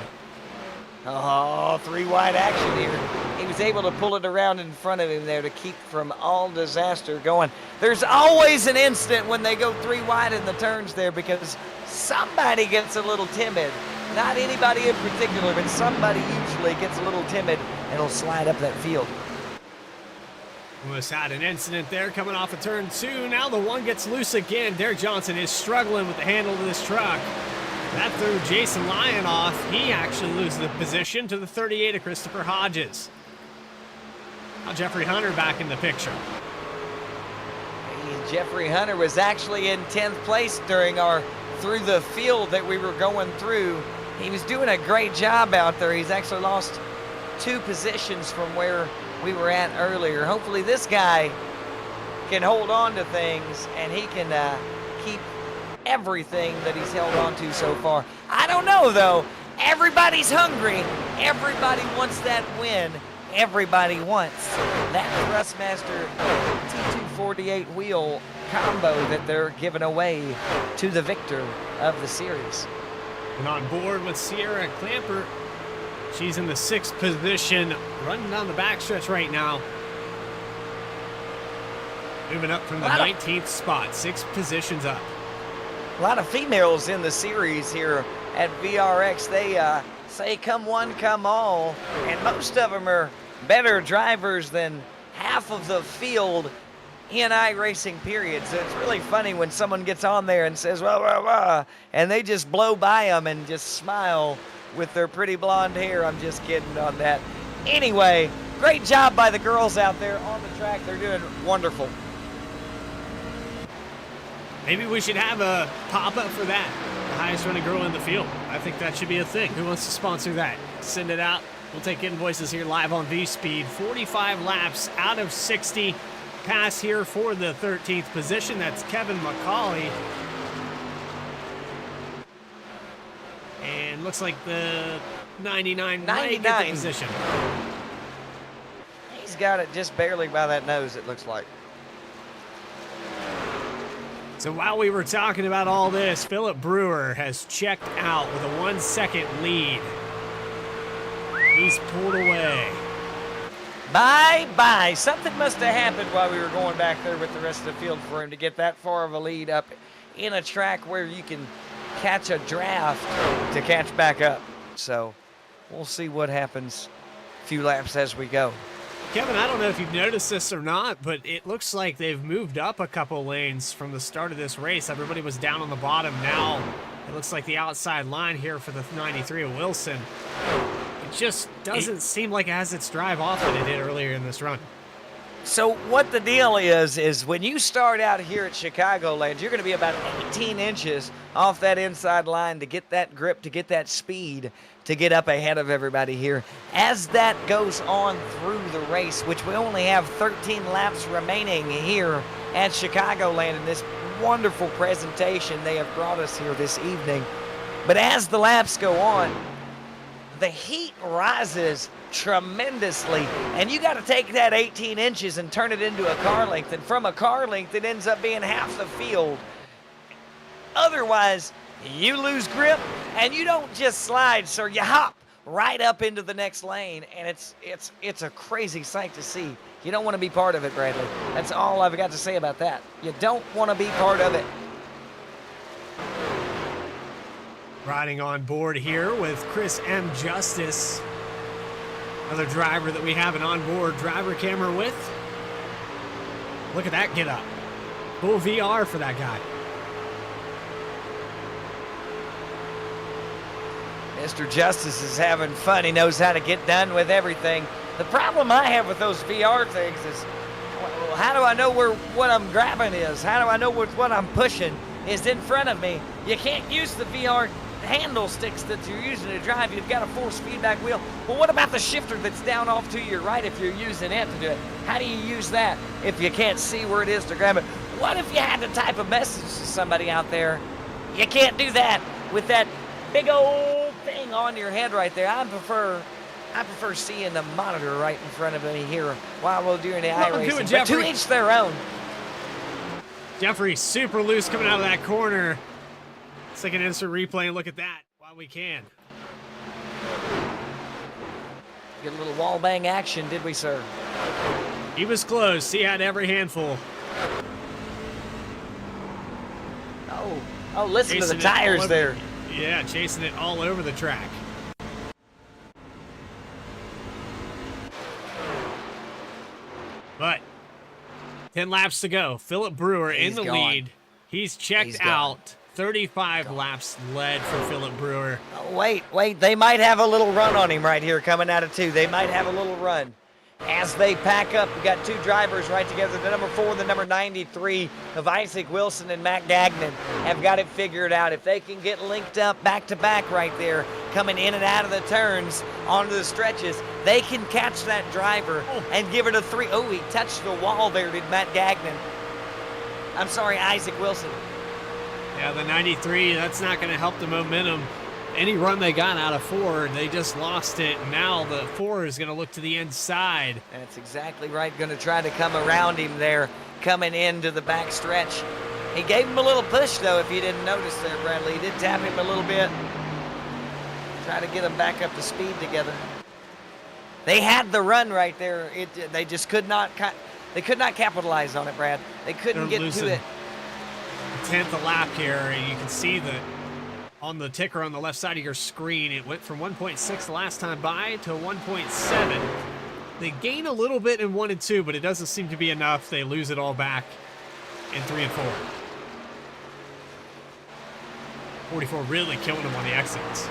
Oh, 3 wide action here. He was able to pull it around in front of him there to keep from all disaster going. There's always an instant when they go 3 wide in the turns there because somebody gets a little timid. Not anybody in particular, but somebody usually gets a little timid and will slide up that field. Almost had an incident there coming off of turn 2. Now the 1 gets loose again. Derek Johnson is struggling with the handle of this truck. That threw Jason Lyon off. He actually loses the position to the 38 of Christopher Hodges. Now Jeffrey Hunter back in the picture. Jeffrey Hunter was actually in 10th place during our through the field that we were going through. He was doing a great job out there. He's actually lost 2 positions from where we were at earlier. Hopefully this guy can hold on to things and he can keep everything that he's held on to so far. I don't know though. Everybody's hungry. Everybody wants that win. Everybody wants that Thrustmaster T248 wheel combo that they're giving away to the victor of the series. And on board with Sierra Clamper. She's in the 6th position, running down the backstretch right now. Moving up from the 19th spot, 6 positions up. A lot of females in the series here at VRX. They say come one, come all, and most of them are better drivers than half of the field in iRacing period. So it's really funny when someone gets on there and says, "Well, well, well," and they just blow by them and just smile with their pretty blonde hair. I'm just kidding on that. Anyway, great job by the girls out there on the track. They're doing wonderful. Maybe we should have a pop-up for that. The highest running girl in the field. I think that should be a thing. Who wants to sponsor that? Send it out. We'll take invoices here live on V-Speed. 45 laps out of 60. Pass here for the 13th position. That's Kevin McCauley. And looks like the 99 might get the position. He's got it just barely by that nose, it looks like. So while we were talking about all this, Philip Brewer has checked out with a 1-second lead. He's pulled away. Bye-bye. Something must have happened while we were going back there with the rest of the field for him to get that far of a lead up in a track where you can catch a draft to catch back up. So we'll see what happens a few laps as we go. Kevin, I don't know if you've noticed this or not, but it looks like they've moved up a couple lanes from the start of this race. Everybody was down on the bottom. Now it looks like the outside line here for the 93 of Wilson. It just doesn't seem like it has its drive off that it did earlier in this run. So what the deal is when you start out here at Chicagoland, you're going to be about 18 inches off that inside line to get that grip, to get that speed, to get up ahead of everybody here. As that goes on through the race, which we only have 13 laps remaining here at Chicagoland in this wonderful presentation they have brought us here this evening. But as the laps go on, the heat rises tremendously, and you got to take that 18 inches and turn it into a car length, and from a car length it ends up being half the field. Otherwise you lose grip and you don't just slide, sir, you hop right up into the next lane, and it's a crazy sight to see. You don't want to be part of it, Bradley. That's all I've got to say about that. You don't want to be part of it. Riding on board here with Chris M. Justice, another driver that we have an onboard driver camera with. Look at that get up. Full VR for that guy. Mr. Justice is having fun. He knows how to get done with everything. The problem I have with those VR things is, well, how do I know what I'm grabbing is? How do I know what I'm pushing is in front of me? You can't use the VR handle sticks that you're using to drive. You've got a force feedback wheel. Well, what about the shifter that's down off to your right if you're using it to do it? How do you use that if you can't see where it is to grab it? What if you had to type a message to somebody out there? You can't do that with that big old thing on your head right there. I prefer seeing the monitor right in front of me here while we're doing the iRacing. But to each their own. Jeffrey super loose coming out of that corner. It's like an instant replay, and look at that while we can. Get a little wall bang action, did we, sir? He was close. He had every handful. Oh, listen to Chasing the tires there. Yeah, chasing it all over the track. But 10 laps to go. Philip Brewer in the lead. He's checked out. 35 laps led for Philip Brewer. Oh, wait. They might have a little run on him right here coming out of 2. They might have a little run. As they pack up, we got 2 drivers right together. The number 4 and the number 93 of Isaac Wilson and Matt Gagnon have got it figured out. If they can get linked up back to back right there, coming in and out of the turns onto the stretches, they can catch that driver and give it a 3. Oh, he touched the wall there, did Matt Gagnon. I'm sorry, Isaac Wilson. Yeah, the 93, that's not going to help the momentum. Any run they got out of 4, they just lost it. Now the 4 is going to look to the inside. That's exactly right. Going to try to come around him there, coming into the back stretch. He gave him a little push, though, if you didn't notice there, Bradley. He did tap him a little bit. Try to get them back up to speed together. They had the run right there. They just could not capitalize on it, Brad. They couldn't get to it. 10th lap here, and you can see that on the ticker on the left side of your screen, it went from 1.6 the last time by to 1.7. They gain a little bit in 1 and 2, but it doesn't seem to be enough. They lose it all back in 3 and 4. 44 really killing them on the exits.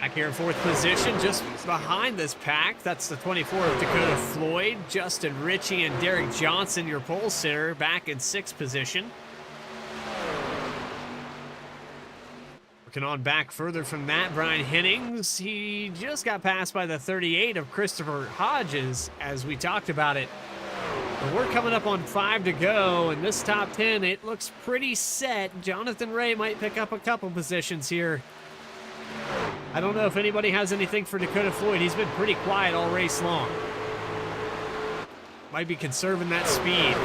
Back here in 4th position, just behind this pack. That's the 24 of Dakota Floyd, Justin Ritchie, and Derek Johnson, your pole sitter, back in 6th position. Working on back further from that, Brian Hennings. He just got passed by the 38 of Christopher Hodges, as we talked about it. But we're coming up on 5 to go, and this top 10, it looks pretty set. Jonathan Ray might pick up a couple positions here. I don't know if anybody has anything for Dakota Floyd. He's been pretty quiet all race long. Might be conserving that speed.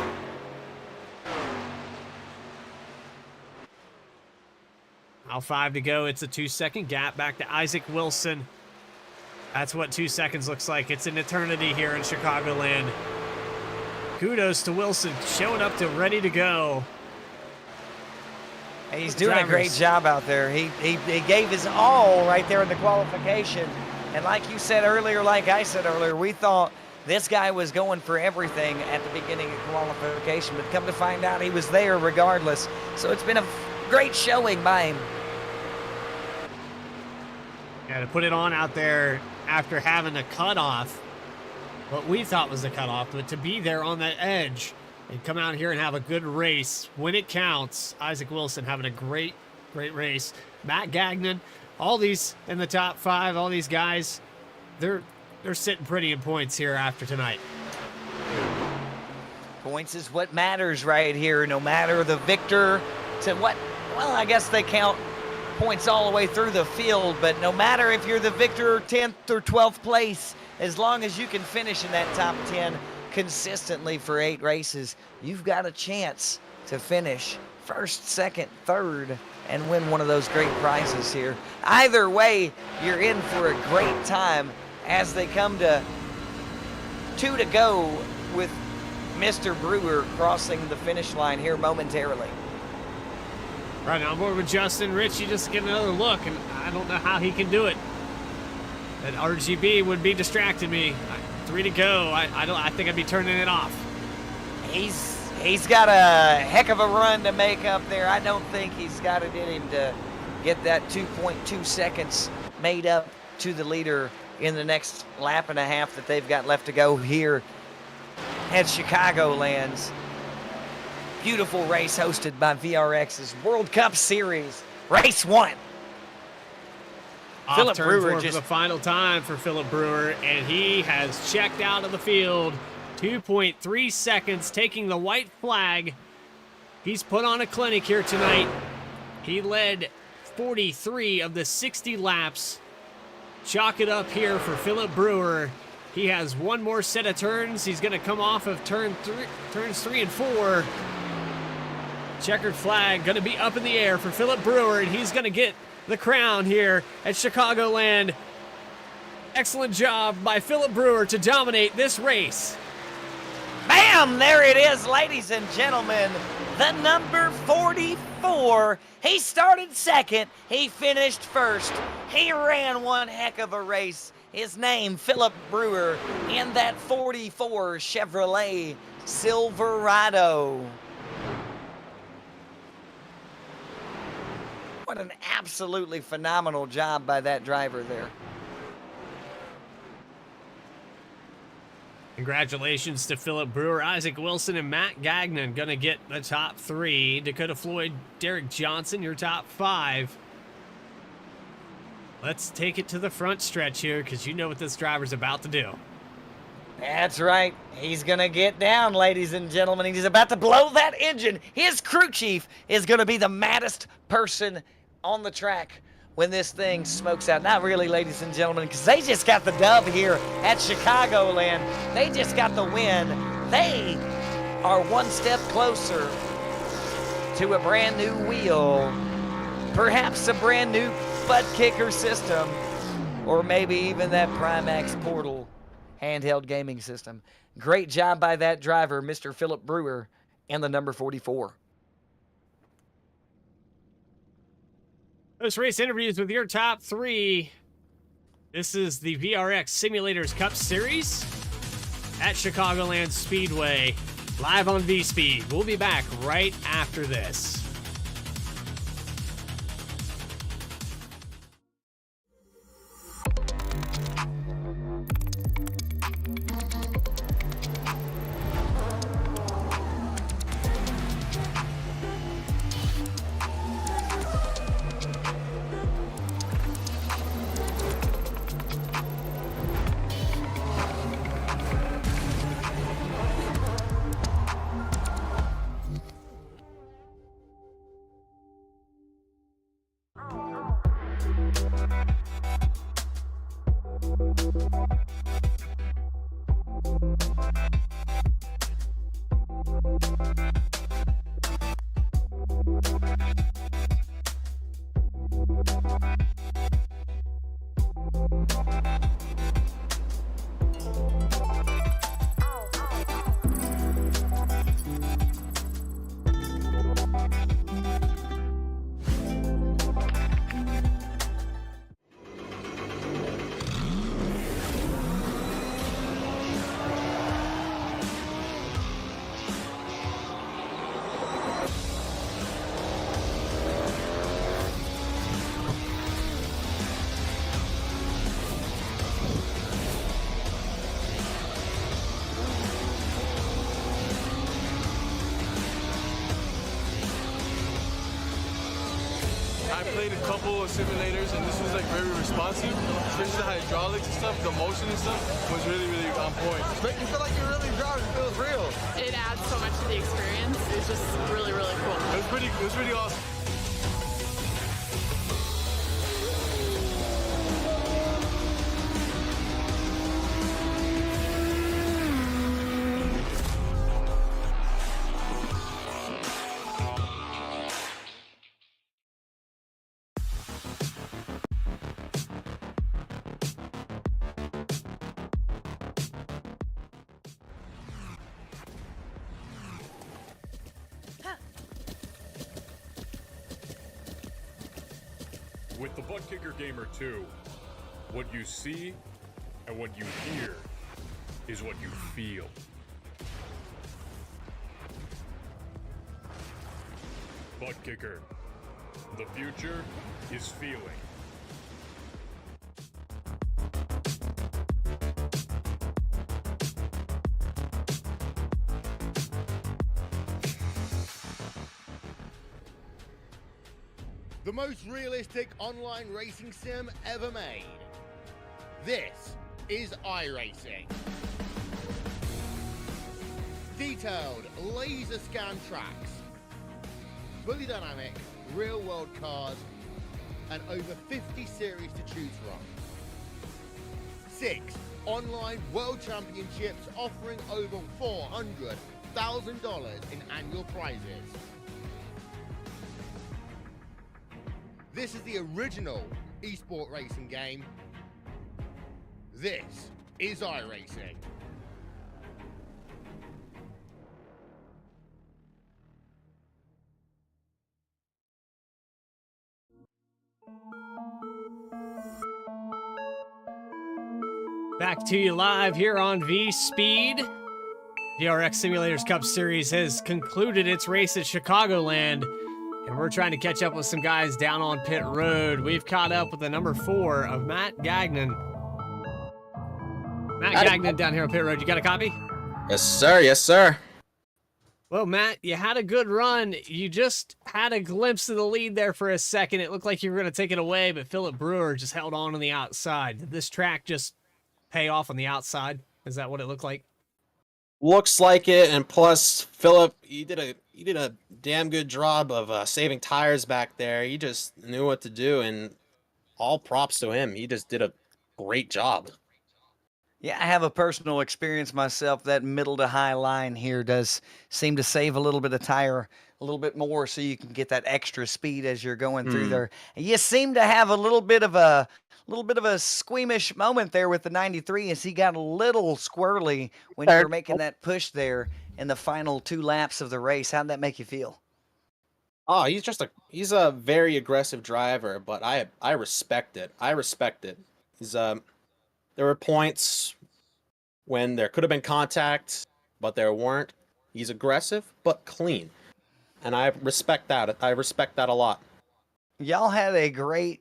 Now 5 to go. It's a 2-second gap back to Isaac Wilson. That's what 2 seconds looks like. It's an eternity here in Chicagoland. Kudos to Wilson, showing up to ready to go. And he's doing a great job out there. He gave his all right there in the qualification. And like you said earlier, like I said earlier, we thought this guy was going for everything at the beginning of qualification, but come to find out he was there regardless. So it's been a great showing by him. Yeah, to put it on out there after having a cutoff, what we thought was a cutoff, but to be there on that edge and come out here and have a good race when it counts. Isaac Wilson having a great race. Matt Gagnon, all these in the top 5, all these guys, they're sitting pretty in points here after tonight. Points is what matters right here, no matter the victor to what, well, I guess they count points all the way through the field, but no matter if you're the victor 10th or 12th place, as long as you can finish in that top 10 consistently for 8 races, you've got a chance to finish 1st, 2nd, 3rd, and win one of those great prizes here. Either way, you're in for a great time as they come to 2 to go with Mr. Brewer crossing the finish line here momentarily. Right now, I'm board with Justin Ritchie just to get another look, and I don't know how he can do it. That RGB would be distracting me. 3 to go. I think I'd be turning it off. He's He's got a heck of a run to make up there. I don't think he's got it in him to get that 2.2 seconds made up to the leader in the next lap and a half that they've got left to go here at Chicagoland. Beautiful race hosted by VRX's World Cup Series, race 1. Off Philip turn Brewer four for just the final time for Philip Brewer, and he has checked out of the field. 2.3 seconds, taking the white flag. He's put on a clinic here tonight. He led 43 of the 60 laps. Chalk it up here for Philip Brewer. He has one more set of turns. He's going to come off of turns 3 and 4. Checkered flag going to be up in the air for Philip Brewer, and he's going to get the crown here at Chicagoland. Excellent job by Philip Brewer to dominate this race. bam, there it is, ladies and gentlemen. The number 44. He started second. He finished first. He ran one heck of a race. His name, Philip Brewer, in that 44 Chevrolet Silverado. What an absolutely phenomenal job by that driver there. Congratulations to Philip Brewer. Isaac Wilson and Matt Gagnon going to get the top 3. Dakota Floyd, Derek Johnson, your top 5. Let's take it to the front stretch here because you know what this driver's about to do. That's right. He's going to get down, ladies and gentlemen. He's about to blow that engine. His crew chief is going to be the maddest person on the track when this thing smokes out. Not really, ladies and gentlemen, because they just got the dub here at Chicagoland. They just got the win. They are one step closer to a brand new wheel, perhaps a brand new butt kicker system, or maybe even that Primax Portal handheld gaming system. Great job by that driver, Mr. Philip Brewer, and the number 44. Those race interviews with your top 3. This is the VRX Simulators Cup Series at Chicagoland Speedway, live on V-Speed. We'll be back right after this. I played a couple of simulators and this was like very responsive, especially the hydraulics and stuff, the motion and stuff was really, really on point. Make you feel like you're really driving, it feels real. It adds so much to the experience. It's just really, really cool. It was pretty awesome. With the Butt Kicker Gamer 2, what you see and what you hear is what you feel. Butt kicker. The future is feeling. The most realistic online racing sim ever made. This is iRacing. Detailed laser scan tracks, fully dynamic real world cars, and over 50 series to choose from. 6 online world championships offering over $400,000 in annual prizes. This is the original esport racing game. This is iRacing. Back to you live here on V Speed. VRX Simulators Cup Series has concluded its race at Chicagoland, and we're trying to catch up with some guys down on pit road. We've caught up with the number 4 of Matt Gagnon. Matt Gagnon down here on pit road. You got a copy? Yes, sir. Yes, sir. Well, Matt, you had a good run. You just had a glimpse of the lead there for a second. It looked like you were going to take it away, but Philip Brewer just held on the outside. Did this track just pay off on the outside? Is that what it looked like? Looks like it, and plus, Philip, you did a damn good job of saving tires back there. He just knew what to do, and all props to him. He just did a great job. Yeah, I have a personal experience myself. That middle to high line here does seem to save a little bit of tire, a little bit more, so you can get that extra speed as you're going through there. And you seem to have a little bit of a squeamish moment there with the 93 as he got a little squirrely when you were making that push there in the final 2 laps of the race. How'd that make you feel? Oh, he's a very aggressive driver, but I respect it. I respect it. There were points when there could have been contact, but there weren't. He's aggressive but clean, and I respect that. I respect that a lot. Y'all had a great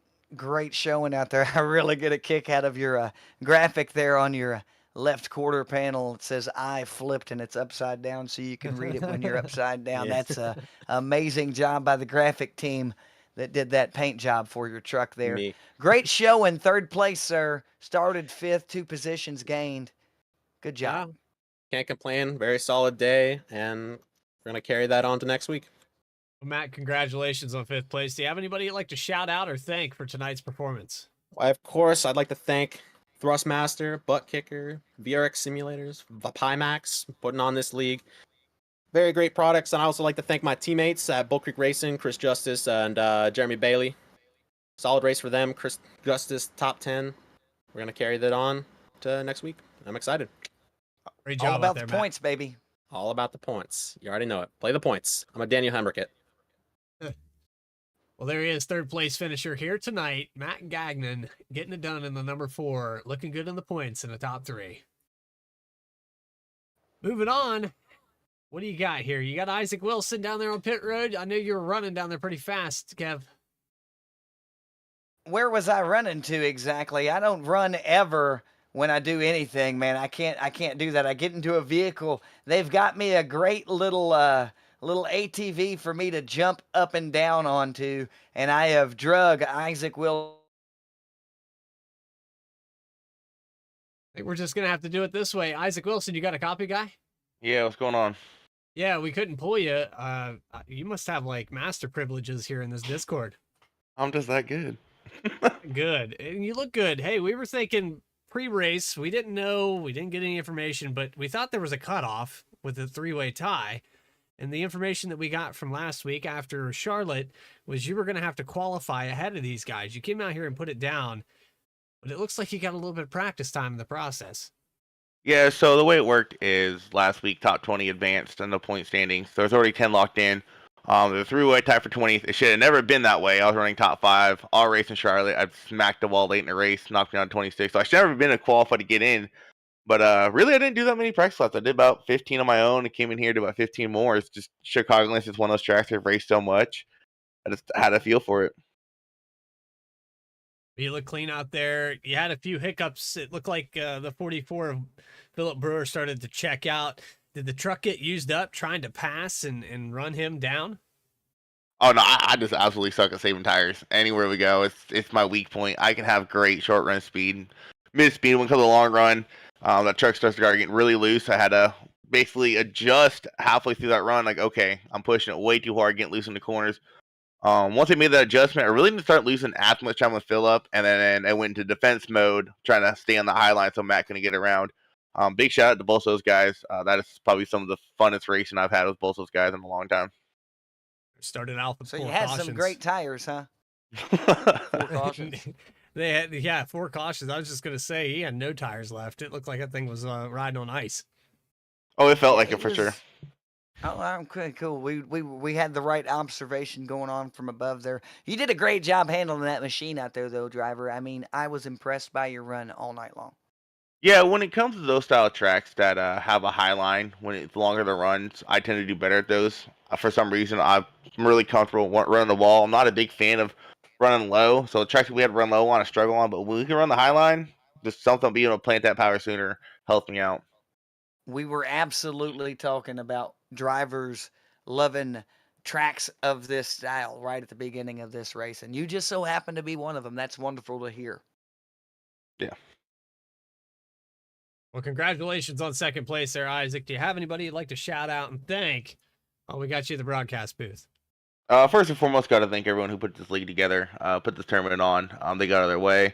showing out there. I really get a kick out of your graphic there on your left quarter panel. It says "I flipped" and it's upside down, so you can read it when you're upside down. Yeah. That's an amazing job by the graphic team that did that paint job for your truck there. Me. Great show in 3rd place, sir. Started 5th, 2 positions gained. Good job. Yeah, can't complain. Very solid day, and we're gonna carry that on to next week. Well, Matt, congratulations on 5th place. Do you have anybody you'd like to shout out or thank for tonight's performance? Of course, I'd like to thank Thrustmaster, Butt Kicker, VRX Simulators, Pimax, putting on this league. Very great products, and I also like to thank my teammates at Bull Creek Racing, Chris Justice and Jeremy Bailey. Solid race for them. Chris Justice, top 10. We're going to carry that on to next week. I'm excited. Great job All about out there, the Matt. points, baby. All about the points. You already know it. Play the points. I'm a Daniel Hemrick. Well, there he is, 3rd place finisher here tonight. Matt Gagnon getting it done in the number 4, looking good in the points in the top 3. Moving on. What do you got here? You got Isaac Wilson down there on pit road. I know you were running down there pretty fast, Kev. Where was I running to exactly? I don't run ever when I do anything, man. I can't do that. I get into a vehicle. They've got me a great little ATV for me to jump up and down onto, and I have drug Isaac Wilson. I think we're just going to have to do it this way. Isaac Wilson, you got a copy, guy? Yeah, what's going on? Yeah, we couldn't pull you. You must have, like, master privileges here in this Discord. I'm just that good. Good. And you look good. Hey, we were thinking pre-race. We didn't know. We didn't get any information, but we thought there was a cutoff with a 3-way tie. And the information that we got from last week after Charlotte was you were going to have to qualify ahead of these guys. You came out here and put it down, but it looks like you got a little bit of practice time in the process. Yeah, so the way it worked is last week top 20 advanced in the point standings. So there's already 10 locked in. The 3-way tie for 20th. It should have never been that way. I was running top 5 all race in Charlotte. I smacked the wall late in the race, knocked me down to 26. So I should never have been qualified to get in. But really, I didn't do that many practice laps. I did about 15 on my own and came in here to about 15 more. It's just Chicagoland is one of those tracks I've raced so much. I just had a feel for it. You look clean out there. You had a few hiccups. It looked like the 44 of Philip Brewer started to check out. Did the truck get used up trying to pass and run him down? Oh no, I just absolutely suck at saving tires. Anywhere we go, it's my weak point. I can have great short run speed, mid speed. When it comes to the long run, that truck starts to start getting really loose. I had to basically adjust halfway through that run. Like, okay, I'm pushing it way too hard, getting loose in the corners. Once I made that adjustment, I really didn't start losing as much time with Phillip, and then I went into defense mode, trying to stay on the high line so Matt couldn't get around. Big shout out to both those guys. That is probably some of the funnest racing I've had with both those guys in a long time. Started out with So four you had cautions. some great tires, huh? 4 cautions. They had 4 cautions. I was just gonna say he had no tires left. It looked like that thing was riding on ice. Oh, it felt like it for sure. Oh, okay, cool. We had the right observation going on from above there. You did a great job handling that machine out there, though, driver. I mean, I was impressed by your run all night long. Yeah, when it comes to those style tracks that have a high line, when it's longer the runs, I tend to do better at those. For some reason, I'm really comfortable running the wall. I'm not a big fan of running low, so the tracks that we had to run low on, I struggle on. But when we can run the high line, just something being able to plant that power sooner helps me out. We were absolutely talking about drivers loving tracks of this style right at the beginning of this race, and you just so happen to be one of them. That's wonderful to hear. Yeah. Well, congratulations on second place there, Isaac. Do you have anybody you'd like to shout out and thank? Oh, we got you in the broadcast booth. First and foremost, got to thank everyone who put this league together, put this tournament on. They got out of their way.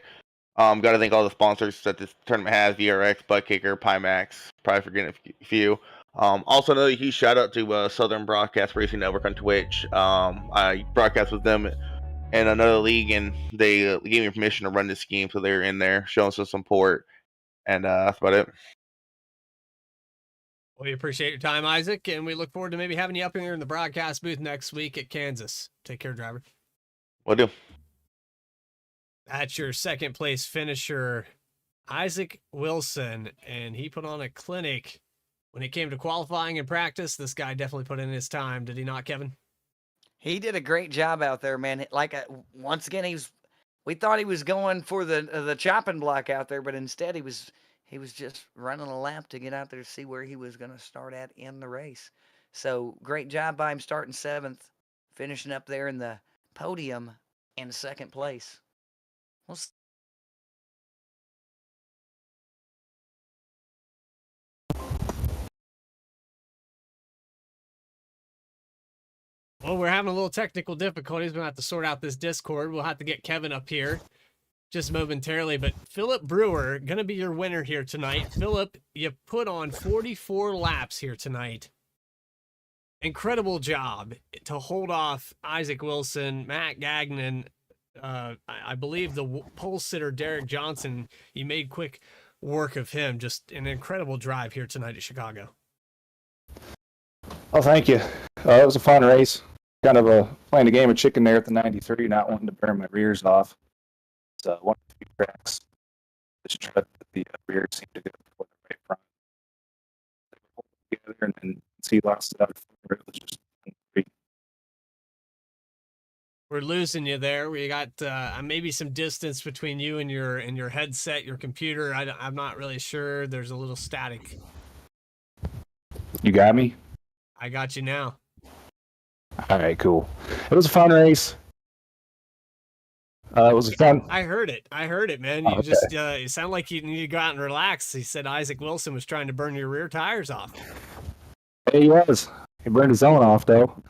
Got to thank all the sponsors that this tournament has: VRX, Butt Kicker, Pimax. Probably forgetting a few. Also, another huge shout out to Southern Broadcast Racing Network on Twitch. I broadcast with them in another league, and they gave me permission to run this scheme, so they're in there showing some support. And that's about it. Well, we appreciate your time, Isaac, and we look forward to maybe having you up here in the broadcast booth next week at Kansas. Take care, driver. Will do. That's your second place finisher, Isaac Wilson, and he put on a clinic when it came to qualifying and practice. This guy definitely put in his time, did he not, Kevin? He did a great job out there, man. Like once again, we thought he was going for the chopping block out there, but instead he was just running a lap to get out there to see where he was going to start at in the race. So great job by him starting 7th, finishing up there in the podium in second place. Well, we're having a little technical difficulties. We'll have to sort out this Discord. We'll have to get Kevin up here just momentarily. But Philip Brewer, going to be your winner here tonight. Philip, you put on 44 laps here tonight. Incredible job to hold off Isaac Wilson, Matt Gagnon, I believe the pole sitter Derek Johnson. You made quick work of him. Just an incredible drive here tonight at Chicago. Oh, thank you. It was a fun race. Kind of playing a game of chicken there at the 93, not wanting to burn my rears off. So one of the few tracks, this truck, the rear seemed to go before the right front. They were holding together, and then he lost it out. It was just great. We're losing you there. We got maybe some distance between you and your headset, your computer. I'm not really sure. There's a little static. You got me? I got you now. All right, cool. It was a fun race. It was fun. I heard it, man. Oh, You okay. just you sound like you need to go out and relax. He said Isaac Wilson was trying to burn your rear tires off. He was. He burned his own off, though.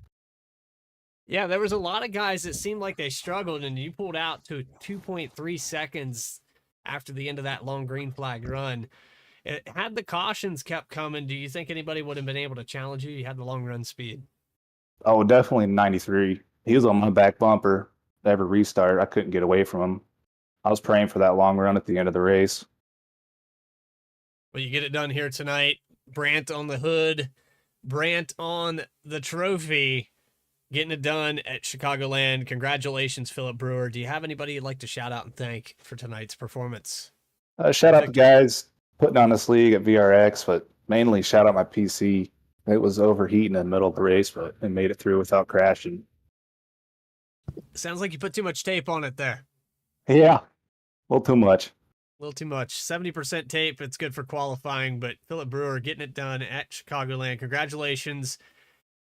Yeah, there was a lot of guys that seemed like they struggled, and you pulled out to 2.3 seconds after the end of that long green flag run. Had the cautions kept coming, do you think anybody would have been able to challenge you? You had the long run speed. Oh, definitely 93. He was on my back bumper every restart. I couldn't get away from him. I was praying for that long run at the end of the race. Well, you get it done here tonight. Brant on the hood, Brant on the trophy, getting it done at Chicagoland. Congratulations, Philip Brewer. Do you have anybody you'd like to shout out and thank for tonight's performance? Shout out to guys. putting on this league at VRX, but mainly shout out my PC. It was overheating in the middle of the race, but it made it through without crashing. Sounds like you put too much tape on it there. Yeah, a little too much. A little too much. 70% tape. It's good for qualifying, but Philip Brewer getting it done at Chicagoland. Congratulations.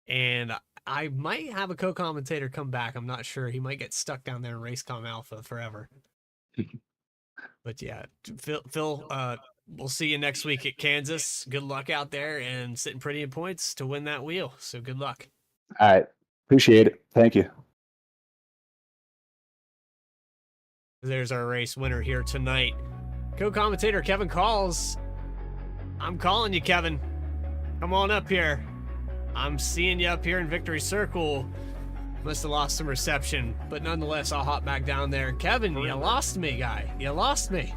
And I might have a co-commentator come back. I'm not sure. He might get stuck down there in Racecom Alpha forever. But yeah, Phil, we'll see you next week at Kansas. Good luck out there and sitting pretty in points to win that wheel. So good luck. All right. Appreciate it. Thank you. There's our race winner here tonight. Co-commentator Kevin calls. I'm calling you, Kevin. Come on up here. I'm seeing you up here in Victory Circle. Must have lost some reception, but nonetheless, I'll hop back down there. Kevin, you lost me, guy. You lost me.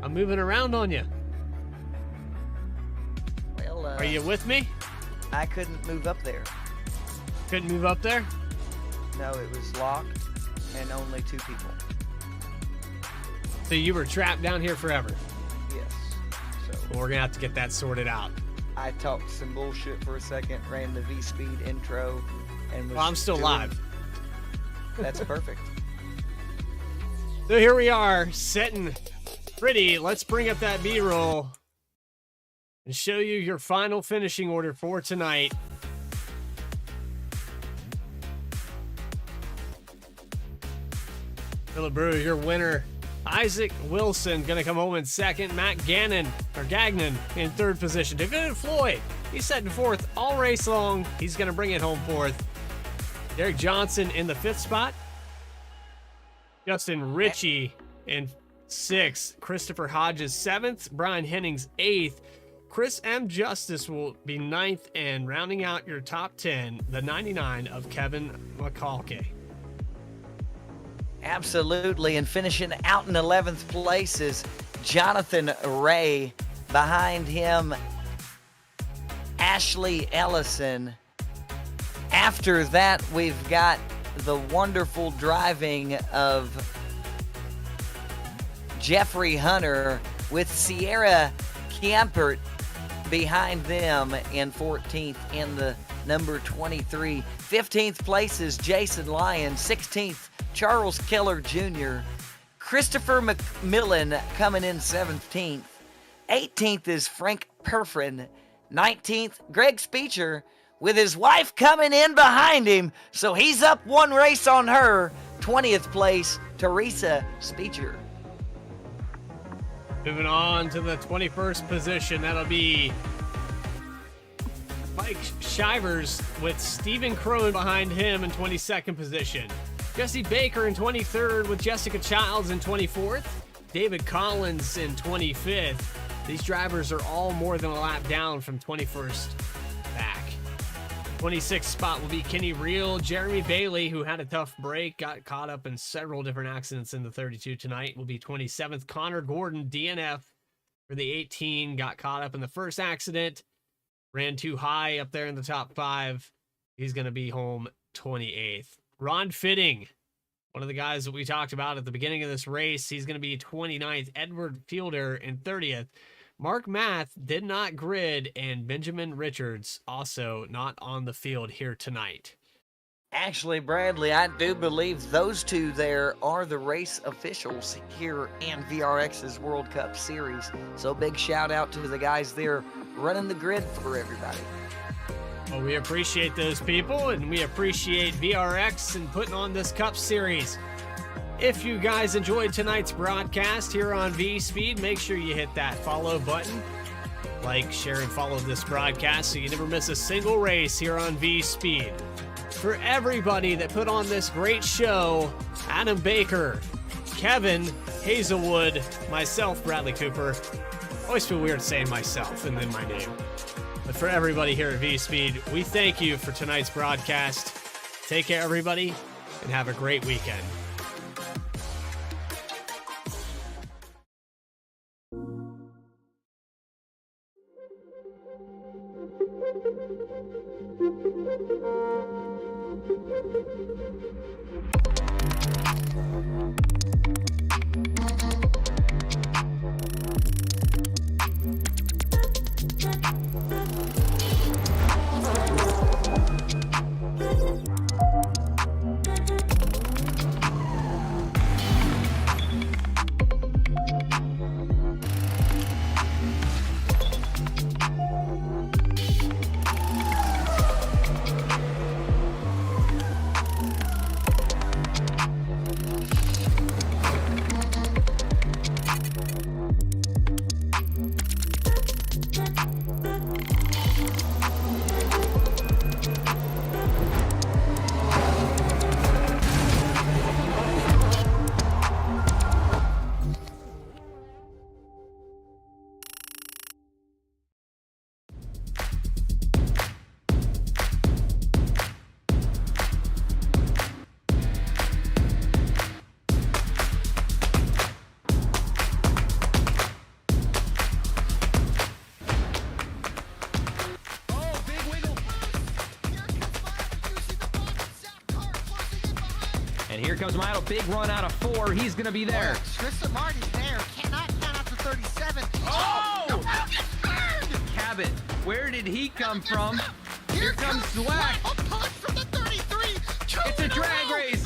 I'm moving around on you. Well, Are you with me? I couldn't move up there. Couldn't move up there? No, it was locked and only 2 people. So you were trapped down here forever? Yes. So Well, we're going to have to get that sorted out. I talked some bullshit for a second, ran the V-Speed intro, and was Well, I'm still live. That's perfect. So here we are, sitting pretty. Let's bring up that B-roll and show you your final finishing order for tonight. Philip Brewer, your winner. Isaac Wilson gonna come home in second. Matt Gagnon in third position. David Floyd, he's set in fourth all race long. He's gonna bring it home fourth. Derek Johnson in the fifth spot. Justin Ritchie in sixth. Christopher Hodges seventh. Brian Hennings eighth. Chris M. Justice will be ninth, and rounding out your top 10, the 99 of Kevin McCalkey. Absolutely, and finishing out in 11th place is Jonathan Ray. Behind him, Ashley Ellison. After that, we've got the wonderful driving of Jeffrey Hunter with Sierra Kiempert behind them in 14th in the number 23. 15th place is Jason Lyon. 16th, Charles Keller Jr. Christopher McMillan coming in 17th. 18th is Frank Perfin. 19th, Greg Speecher with his wife coming in behind him, so he's up one race on her. 20th place, Teresa Speecher. Moving on to the 21st position, that'll be Mike Shivers with Stephen Crone behind him in 22nd position. Jesse Baker in 23rd with Jessica Childs in 24th. David Collins in 25th. These drivers are all more than a lap down from 21st back. 26th spot will be Kenny Reel. Jeremy Bailey, who had a tough break, got caught up in several different accidents in the 32 tonight, will be 27th. Connor Gordon, DNF for the 18, got caught up in the first accident, ran too high up there in the top 5. He's going to be home 28th. Ron Fitting, one of the guys that we talked about at the beginning of this race, he's going to be 29th. Edward Fielder in 30th. Mark Math did not grid, and Benjamin Richards also not on the field here tonight. Actually, Bradley, I do believe those two there are the race officials here in VRX's World Cup Series. So big shout out to the guys there running the grid for everybody. Well, we appreciate those people, and we appreciate VRX and putting on this Cup Series. If you guys enjoyed tonight's broadcast here on V-Speed, make sure you hit that follow button. Like, share, and follow this broadcast so you never miss a single race here on V-Speed. For everybody that put on this great show, Adam Baker, Kevin Hazelwood, myself, Bradley Cooper. Always feel weird saying myself and then my name. But for everybody here at V-Speed, we thank you for tonight's broadcast. Take care, everybody, and have a great weekend. And here comes Milo. Big run out of 4. He's going to be there. Tristan Martin's there. Cannot count out to 37. Oh! Cabot, where did he come from? Here comes Zwack. A push from the 33. It's a drag race.